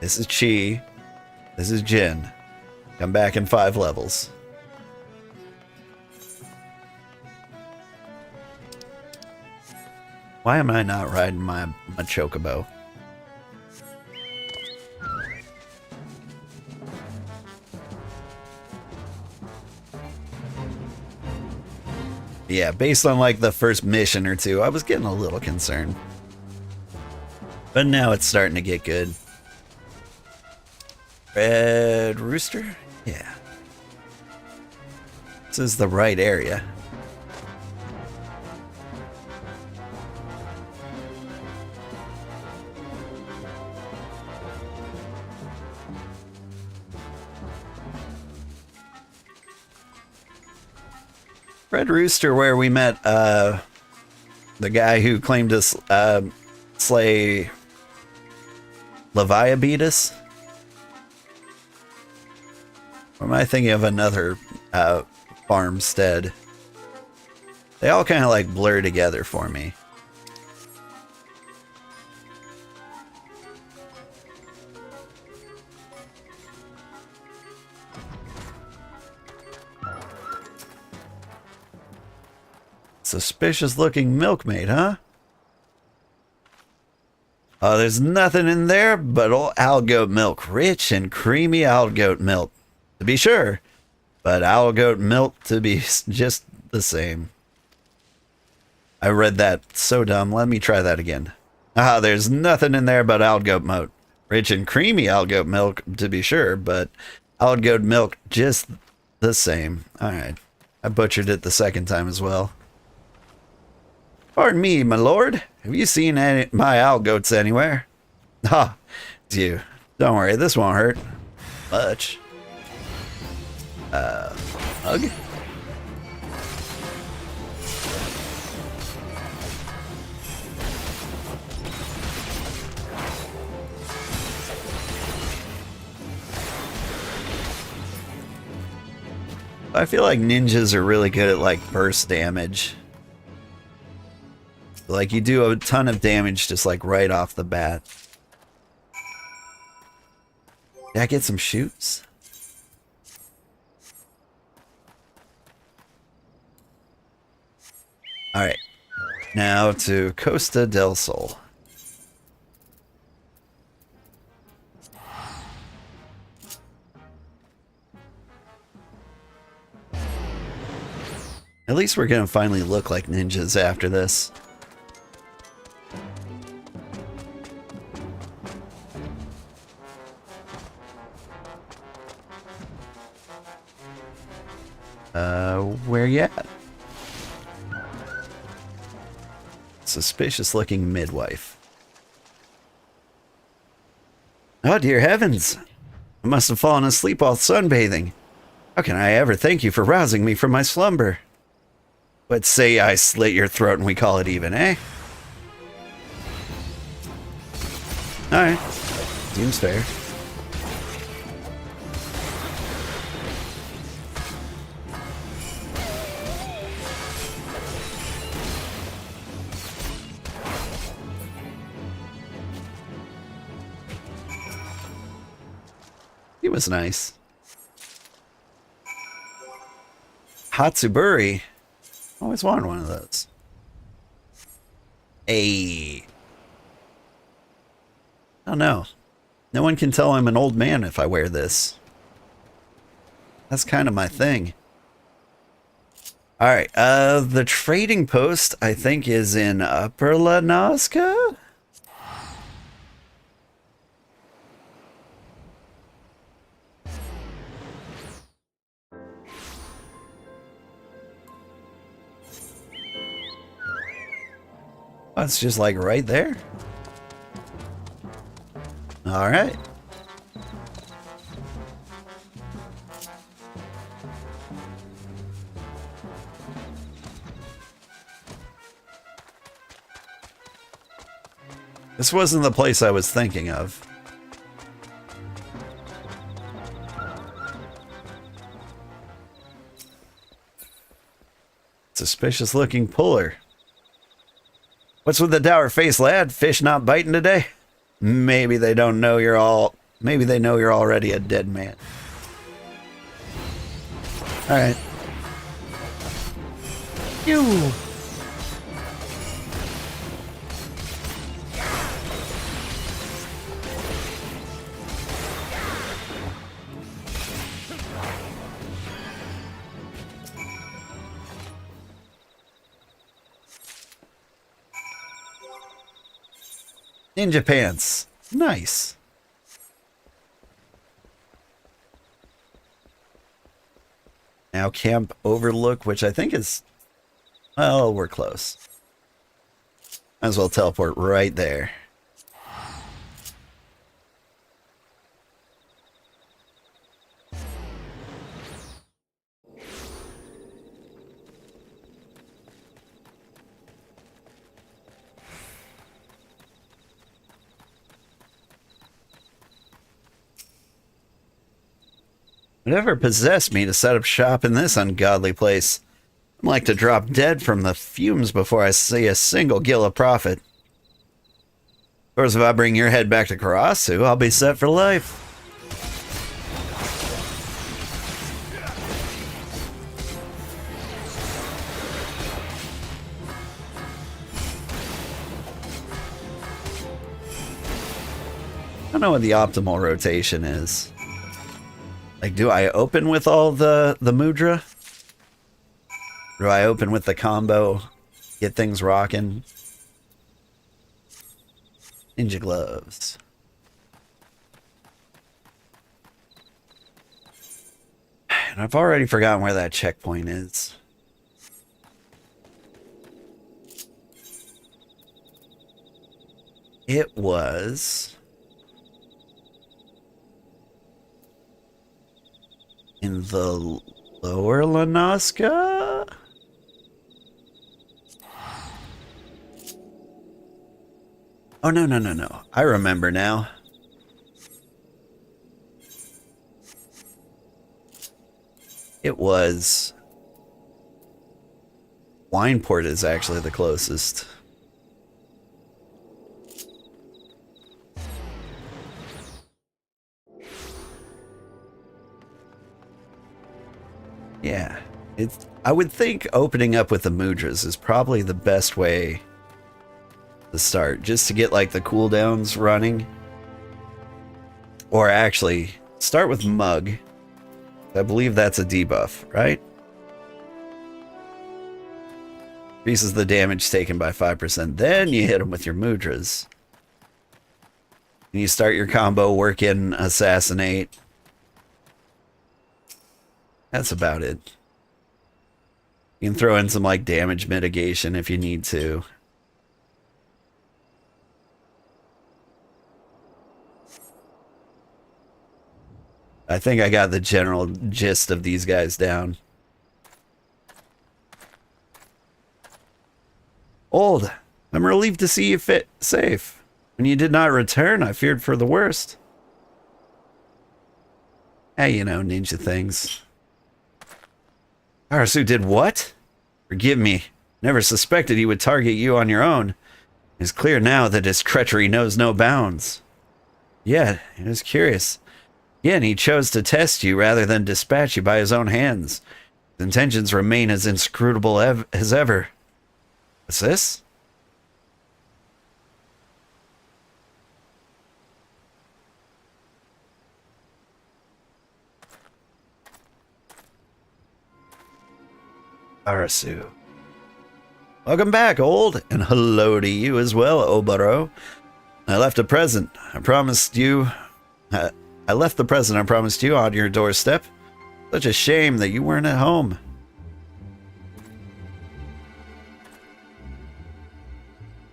this is Chi, this is Jin. Come back in 5 levels. Why am I not riding my chocobo? Yeah, based on like the first mission or 2, I was getting a little concerned. But now it's starting to get good. Red Rooster? Yeah. This is the right area. Red Rooster, where we met the guy who claimed to slay Leviabetus? Or am I thinking of another farmstead? They all kind of like blur together for me. Suspicious looking milkmaid, huh? Oh, there's nothing in there but old algoat milk. Rich and creamy algoat milk, to be sure. But algoat milk to be just the same. I read that so dumb. Let me try that again. Ah, there's nothing in there but algoat milk. Rich and creamy algoat milk, to be sure, but algoat milk just the same. Alright. I butchered it the second time as well. Pardon me, my lord. Have you seen my algoats anywhere? Ah, it's you. Don't worry, this won't hurt much. Hug? I feel like ninjas are really good at, like, burst damage. Like, you do a ton of damage just, like, right off the bat. Did I get some shoots? Alright. Now to Costa del Sol. At least we're gonna finally look like ninjas after this. Where you at? Suspicious looking midwife. Oh, dear heavens. I must have fallen asleep while sunbathing. How can I ever thank you for rousing me from my slumber? Let's say I slit your throat and we call it even, eh? Alright. Seems fair. He was nice. Hatsuburi. Always wanted one of those. Hey. I don't know. No one can tell I'm an old man if I wear this. That's kind of my thing. Alright, the trading post, I think, is in Upper La Nazca? Oh, it's just like right there. All right. This wasn't the place I was thinking of. Suspicious looking puller. What's with the dour face, lad? Fish not biting today? Maybe they don't know you're all... Maybe they know you're already a dead man. Alright. You! Ninja pants. Nice. Now Camp Overlook, which I think is... Well, we're close. Might as well teleport right there. Whatever possessed me to set up shop in this ungodly place? I'd like to drop dead from the fumes before I see a single gill of profit. Of course, if I bring your head back to Karasu, I'll be set for life. know what the optimal rotation is. Like, do I open with all the mudra? Do I open with the combo? Get things rocking? Ninja gloves. And I've already forgotten where that checkpoint is. It was in the lower Lanaska? Oh, no. I remember now. It was... Wineport is actually the closest. Yeah, I would think opening up with the mudras is probably the best way to start, just to get like the cooldowns running. Or actually, start with Mug. I believe that's a debuff, right? Increases the damage taken by 5%. Then you hit them with your mudras. And you start your combo, work in Assassinate. That's about it. You can throw in some like damage mitigation if you need to. I think I got the general gist of these guys down. Old, I'm relieved to see you safe. When you did not return, I feared for the worst. Hey, you know, ninja things. Arasu did what? Forgive me. Never suspected he would target you on your own. It's clear now that his treachery knows no bounds. Yeah, it was curious. Yeah, and he chose to test you rather than dispatch you by his own hands. His intentions remain as inscrutable as ever. What's this? Arasu. Welcome back, old, and hello to you as well, Obaro. I left a present. I promised you... I left the present I promised you on your doorstep. Such a shame that you weren't at home.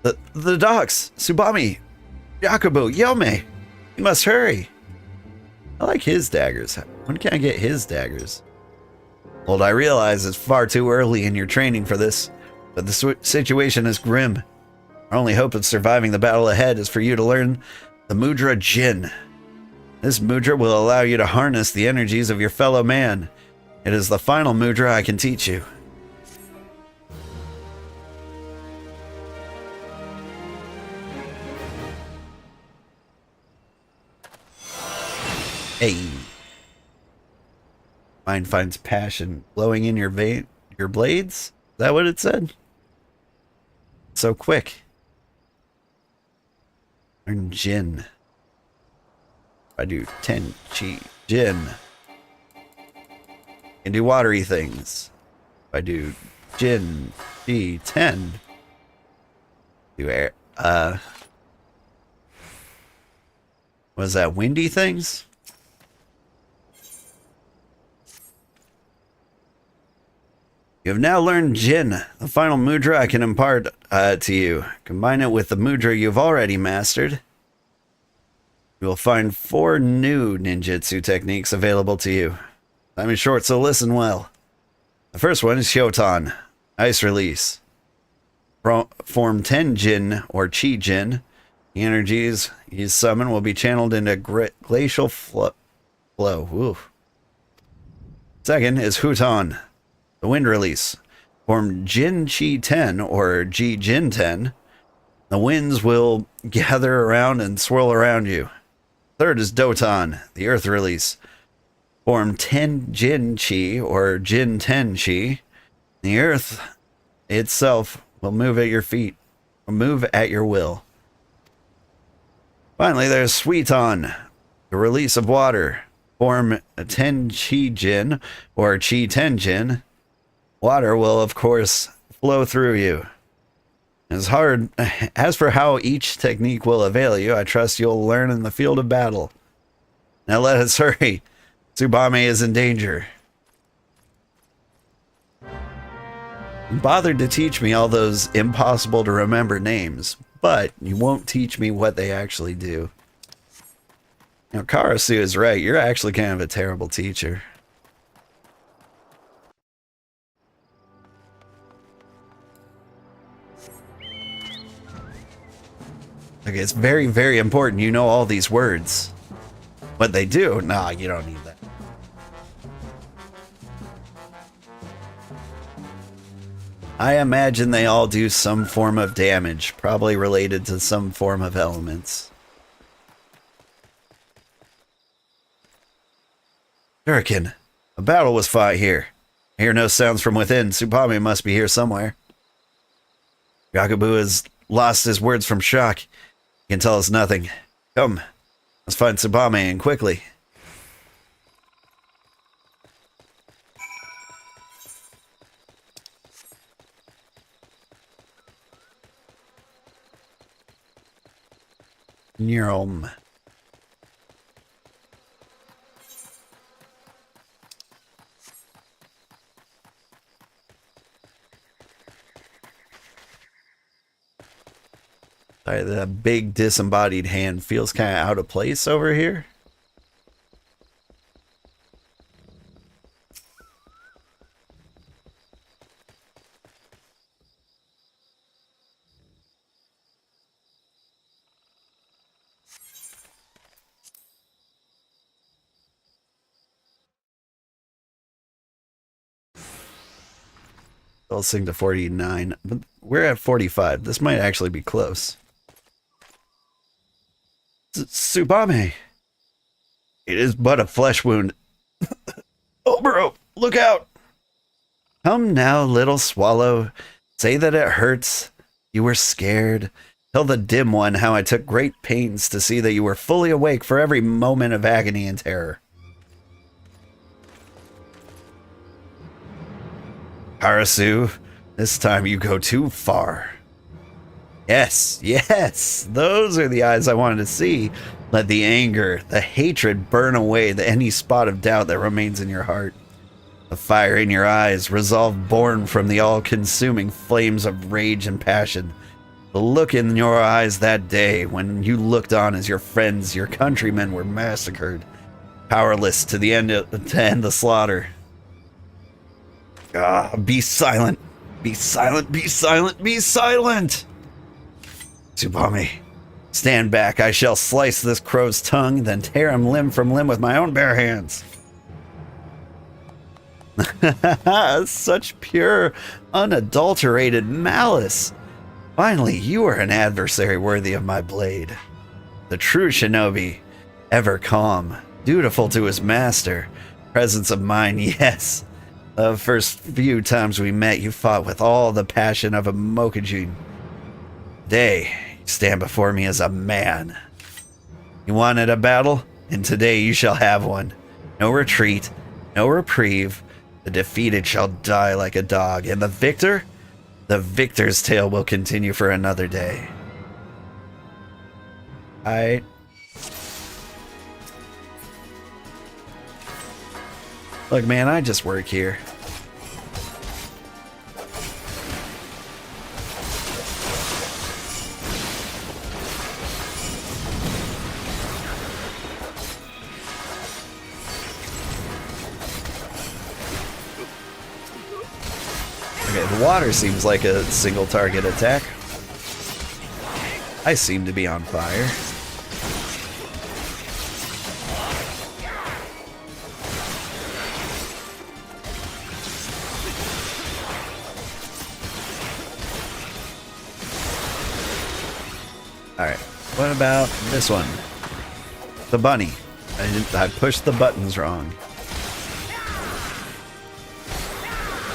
The docks! Tsubami! Yakubu! Yome! You must hurry! I like his daggers. When can I get his daggers? Well, I realize it's far too early in your training for this, but the situation is grim. Our only hope of surviving the battle ahead is for you to learn the Mudra Jin. This mudra will allow you to harness the energies of your fellow man. It is the final mudra I can teach you. Hey. Mind finds passion glowing in your blades? Is that what it said? So quick. Learn Jin. I do 10 chi Jin. Can do watery things. I do Jin chi 10. Do air was that windy things? You have now learned Jin, the final mudra I can impart to you. Combine it with the mudra you've already mastered. You will find 4 new ninjutsu techniques available to you. Time is short, so listen well. The first one is Shotan, Ice Release. Form 10 Jin, or Chi Jin. The energies you summon will be channeled into glacial flow. Ooh. Second is Huton, the Wind Release. Form Jin Chi 10, or Ji Jin 10. The winds will gather around and swirl around you. Third is Doton, the Earth Release. Form 10 Jin Chi, or Jin 10 Chi. The Earth itself will move at your feet, or move at your will. Finally, there's Suiton, the release of water. Form a Tenchi-jin or Chi-Tenjin. Water will, of course, flow through you. As for how each technique will avail you, I trust you'll learn in the field of battle. Now let us hurry. Tsubame is in danger. You bothered to teach me all those impossible to remember names, but you won't teach me what they actually do. Now, Karasu is right. You're actually kind of a terrible teacher. Okay, it's very, very important you know all these words. What they do? Nah, you don't need that. I imagine they all do some form of damage, probably related to some form of elements. Shuriken, a battle was fought here. I hear no sounds from within. Tsubame must be here somewhere. Yakubu has lost his words from shock. He can tell us nothing. Come, let's find Tsubame, and quickly. Neurom. Sorry, that big disembodied hand feels kind of out of place over here. I'll sing to 49, but we're at 45. This might actually be close. Tsubame. It is but a flesh wound. Oh, bro, look out. Come now, little swallow. Say that it hurts. You were scared. Tell the dim one how I took great pains to see that you were fully awake for every moment of agony and terror. Karasu, this time you go too far. Yes, yes, those are the eyes I wanted to see. Let the anger, the hatred burn away any spot of doubt that remains in your heart. The fire in your eyes, resolve born from the all-consuming flames of rage and passion. The look in your eyes that day when you looked on as your friends, your countrymen were massacred, powerless to end the slaughter. Ah, be silent. Be silent, be silent, be silent! Tsubame, stand back. I shall slice this crow's tongue, then tear him limb from limb with my own bare hands. Such pure, unadulterated malice. Finally, you are an adversary worthy of my blade. The true shinobi, ever calm, dutiful to his master. Presence of mind, yes. The first few times we met, you fought with all the passion of a Mokujin. Today, you stand before me as a man. You wanted a battle, and today you shall have one. No retreat, no reprieve. The defeated shall die like a dog, and the victor's tale will continue for another day. Look, man, I just work here. Okay, the water seems like a single target attack. I seem to be on fire. Alright, what about this one? The bunny. I pushed the buttons wrong.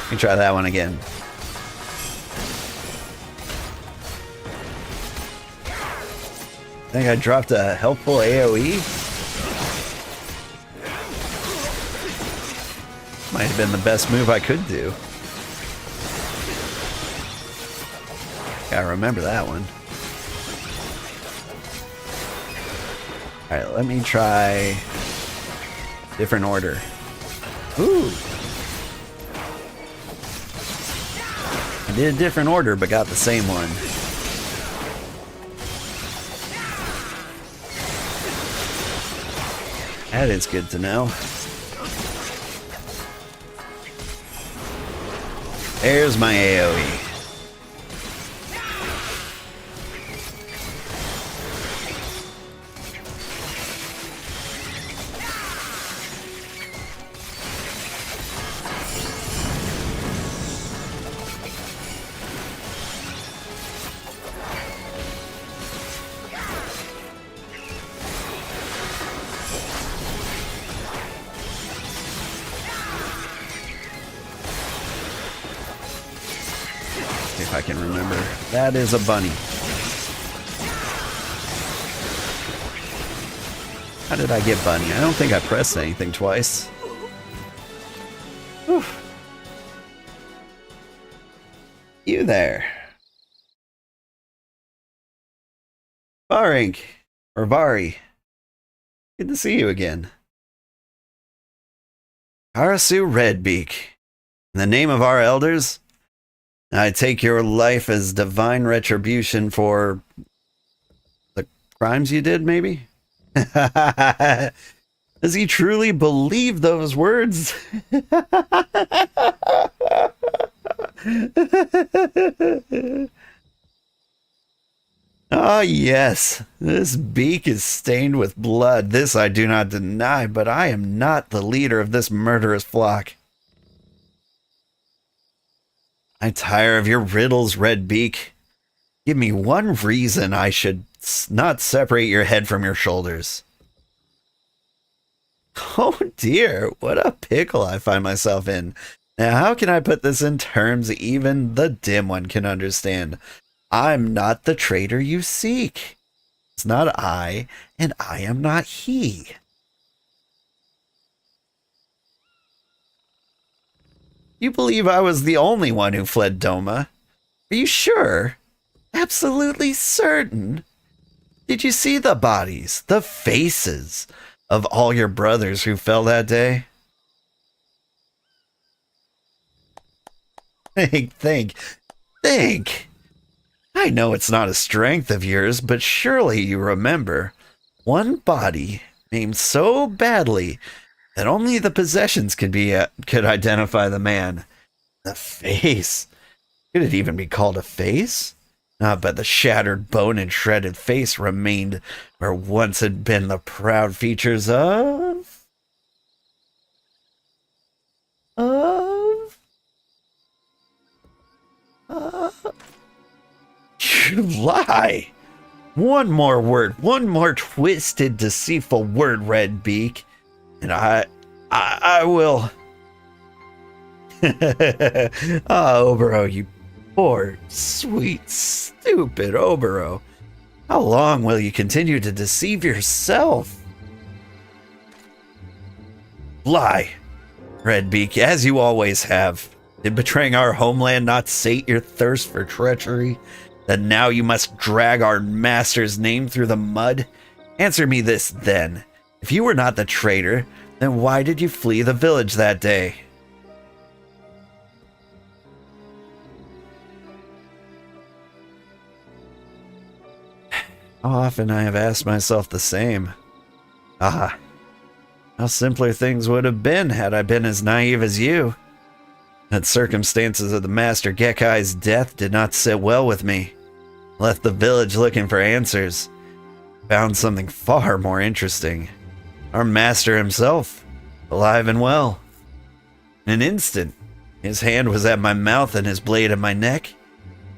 Let me try that one again. think I dropped a helpful AoE? Might have been the best move I could do. Gotta remember that one. Alright, let me try different order. Ooh! I did a different order, but got the same one. That is good to know. There's my AoE. If I can remember. That is a bunny. How did I get bunny? I don't think I pressed anything twice. Whew. You there. Varink. Or Vari. Good to see you again. Karasu Redbeak. In the name of our elders, I take your life as divine retribution for the crimes you did, maybe? Does he truly believe those words? Ah, yes. This beak is stained with blood. This I do not deny, but I am not the leader of this murderous flock. I tire of your riddles, Redbeak. Give me one reason I should not separate your head from your shoulders. Oh dear, what a pickle I find myself in. Now how can I put this in terms even the dim one can understand? I'm not the traitor you seek. It's not I, and I am not he. You believe I was the only one who fled Doma? Are you sure? Absolutely certain? Did you see the bodies, the faces of all your brothers who fell that day? Think. I know it's not a strength of yours, but surely you remember. One body aimed so badly that only the possessions could identify the man. The face. Could it even be called a face? But the shattered bone and shredded face remained where once had been the proud features of... You lie! One more word, one more twisted, deceitful word, Redbeak, and I will... Obero, you poor, sweet, stupid Obero. How long will you continue to deceive yourself? Lie, Redbeak, as you always have. Did betraying our homeland not sate your thirst for treachery? That now you must drag our master's name through the mud? Answer me this, then. If you were not the traitor, then why did you flee the village that day? How often I have asked myself the same. Ah, how simpler things would have been had I been as naive as you. The circumstances of the Master Gekai's death did not sit well with me. Left the village looking for answers. Found something far more interesting. Our master himself, alive and well. In an instant, his hand was at my mouth and his blade at my neck.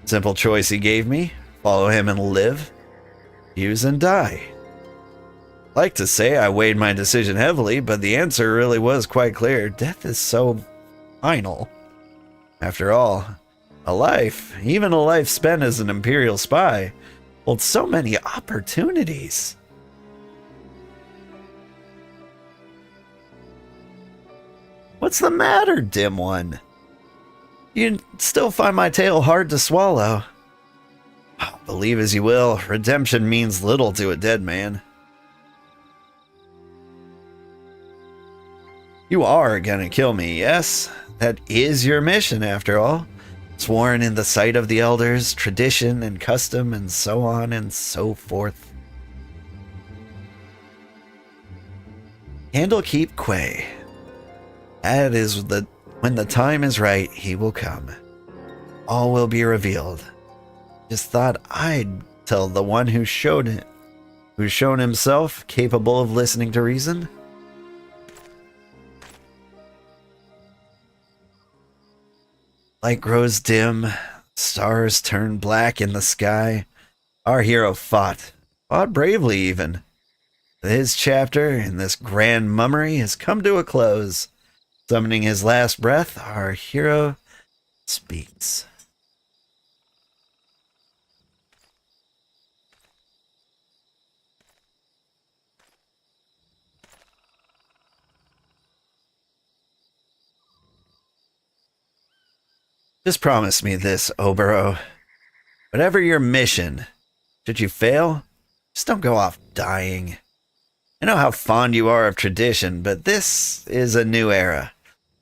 Simple choice he gave me, follow him and live, use and die. Like to say I weighed my decision heavily, but the answer really was quite clear. Death is so final. After all, a life, even a life spent as an Imperial spy, Holds so many opportunities. What's the matter, dim one? You still find my tale hard to swallow. Believe as you will, redemption means little to a dead man. You are gonna kill me, yes? That is your mission, after all. Sworn in the sight of the elders, tradition and custom, and so on and so forth. Candlekeep Quay. That is when the time is right, he will come. All will be revealed. Just thought I'd tell the one who's shown himself capable of listening to reason. Light grows dim, stars turn black in the sky. Our hero fought bravely even. His chapter in this grand mummery has come to a close. Summoning his last breath, our hero speaks. Just promise me this, Obero. Whatever your mission, should you fail, just don't go off dying. I know how fond you are of tradition, but this is a new era,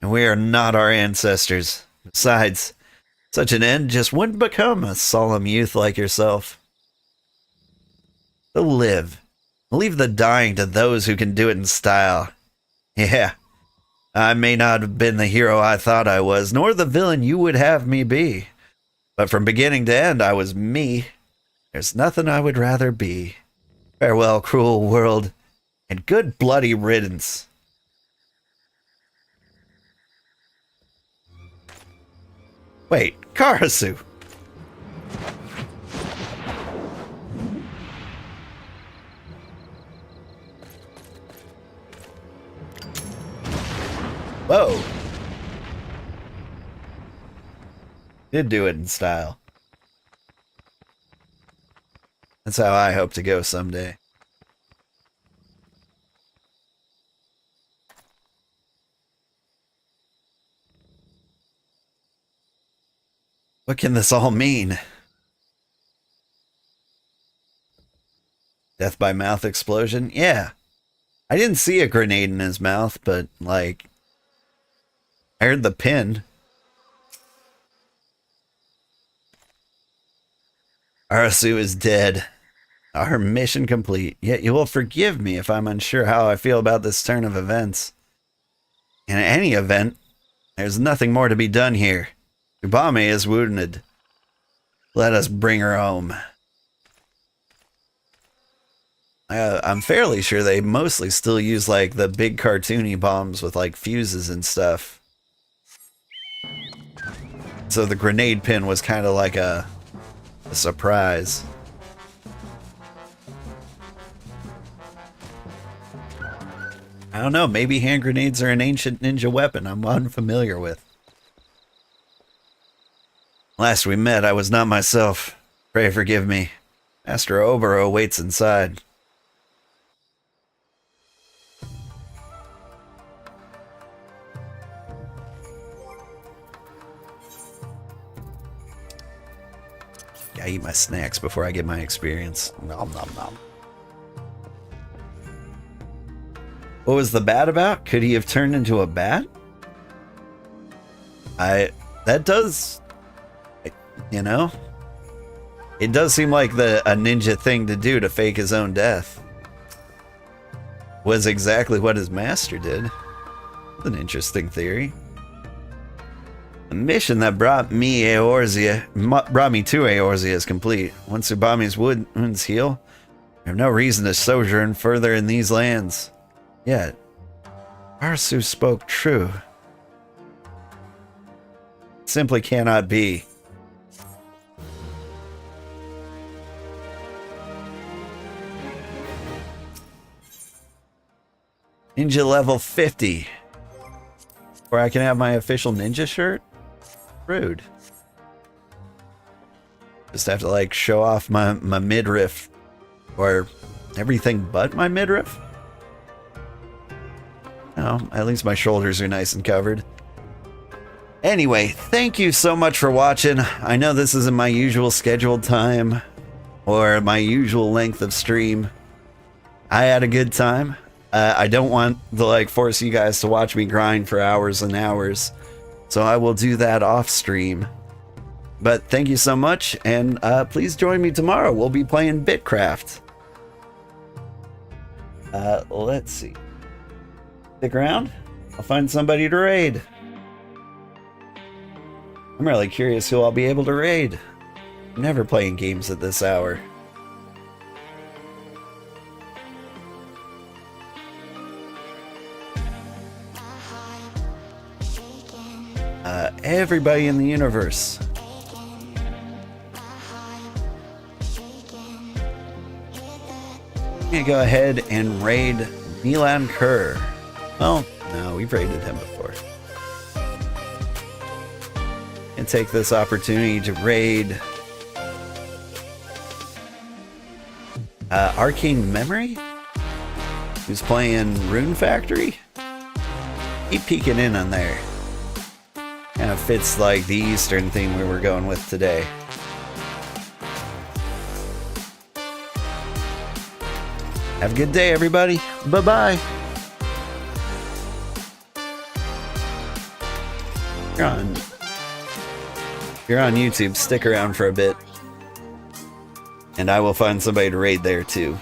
and we are not our ancestors. Besides, such an end just wouldn't become a solemn youth like yourself. So live. Leave the dying to those who can do it in style. Yeah. I may not have been the hero I thought I was, nor the villain you would have me be. But from beginning to end, I was me. There's nothing I would rather be. Farewell, cruel world, and good bloody riddance. Wait, Karasu! Whoa. Did do it in style. That's how I hope to go someday. What can this all mean? Death by mouth explosion? Yeah. I didn't see a grenade in his mouth, but, like, I heard the pin. Arasu is dead. Our mission complete. Yet you will forgive me if I'm unsure how I feel about this turn of events. In any event, there's nothing more to be done here. Ubame is wounded. Let us bring her home. I'm fairly sure they mostly still use, like, the big cartoony bombs with, like, fuses and stuff. So the grenade pin was kind of like a surprise. I don't know, maybe hand grenades are an ancient ninja weapon I'm unfamiliar with. Last we met, I was not myself. Pray forgive me. Master Obero waits inside. Gotta eat my snacks before I get my experience. Nom nom nom. What was the bat about? Could he have turned into a bat? That does, you know, it does seem like a ninja thing to do to fake his own death. Was exactly what his master did. That's an interesting theory. The mission that brought me to Eorzea is complete. Once Ubame's wounds heal, I have no reason to sojourn further in these lands. Yet, Arasu spoke true. It simply cannot be. Ninja level 50. Where I can have my official ninja shirt? Rude. Just have to like show off my midriff, or everything but my midriff. Oh, at least my shoulders are nice and covered. Anyway, thank you so much for watching. I know this isn't my usual scheduled time or my usual length of stream. I had a good time. I don't want to like force you guys to watch me grind for hours and hours, so I will do that off stream. But thank you so much, and please join me tomorrow. We'll be playing Bitcraft. Let's see. Stick around. I'll find somebody to raid. I'm really curious who I'll be able to raid. I'm never playing games at this hour. Everybody in the universe. I'm gonna go ahead and raid Milan Kerr. Well, no, we've raided him before. And take this opportunity to raid Arcane Memory, who's playing Rune Factory. Keep peeking in on there. Kind of fits like the Eastern theme we were going with today. Have a good day, everybody. Bye-bye. If you're on YouTube, stick around for a bit, and I will find somebody to raid there too.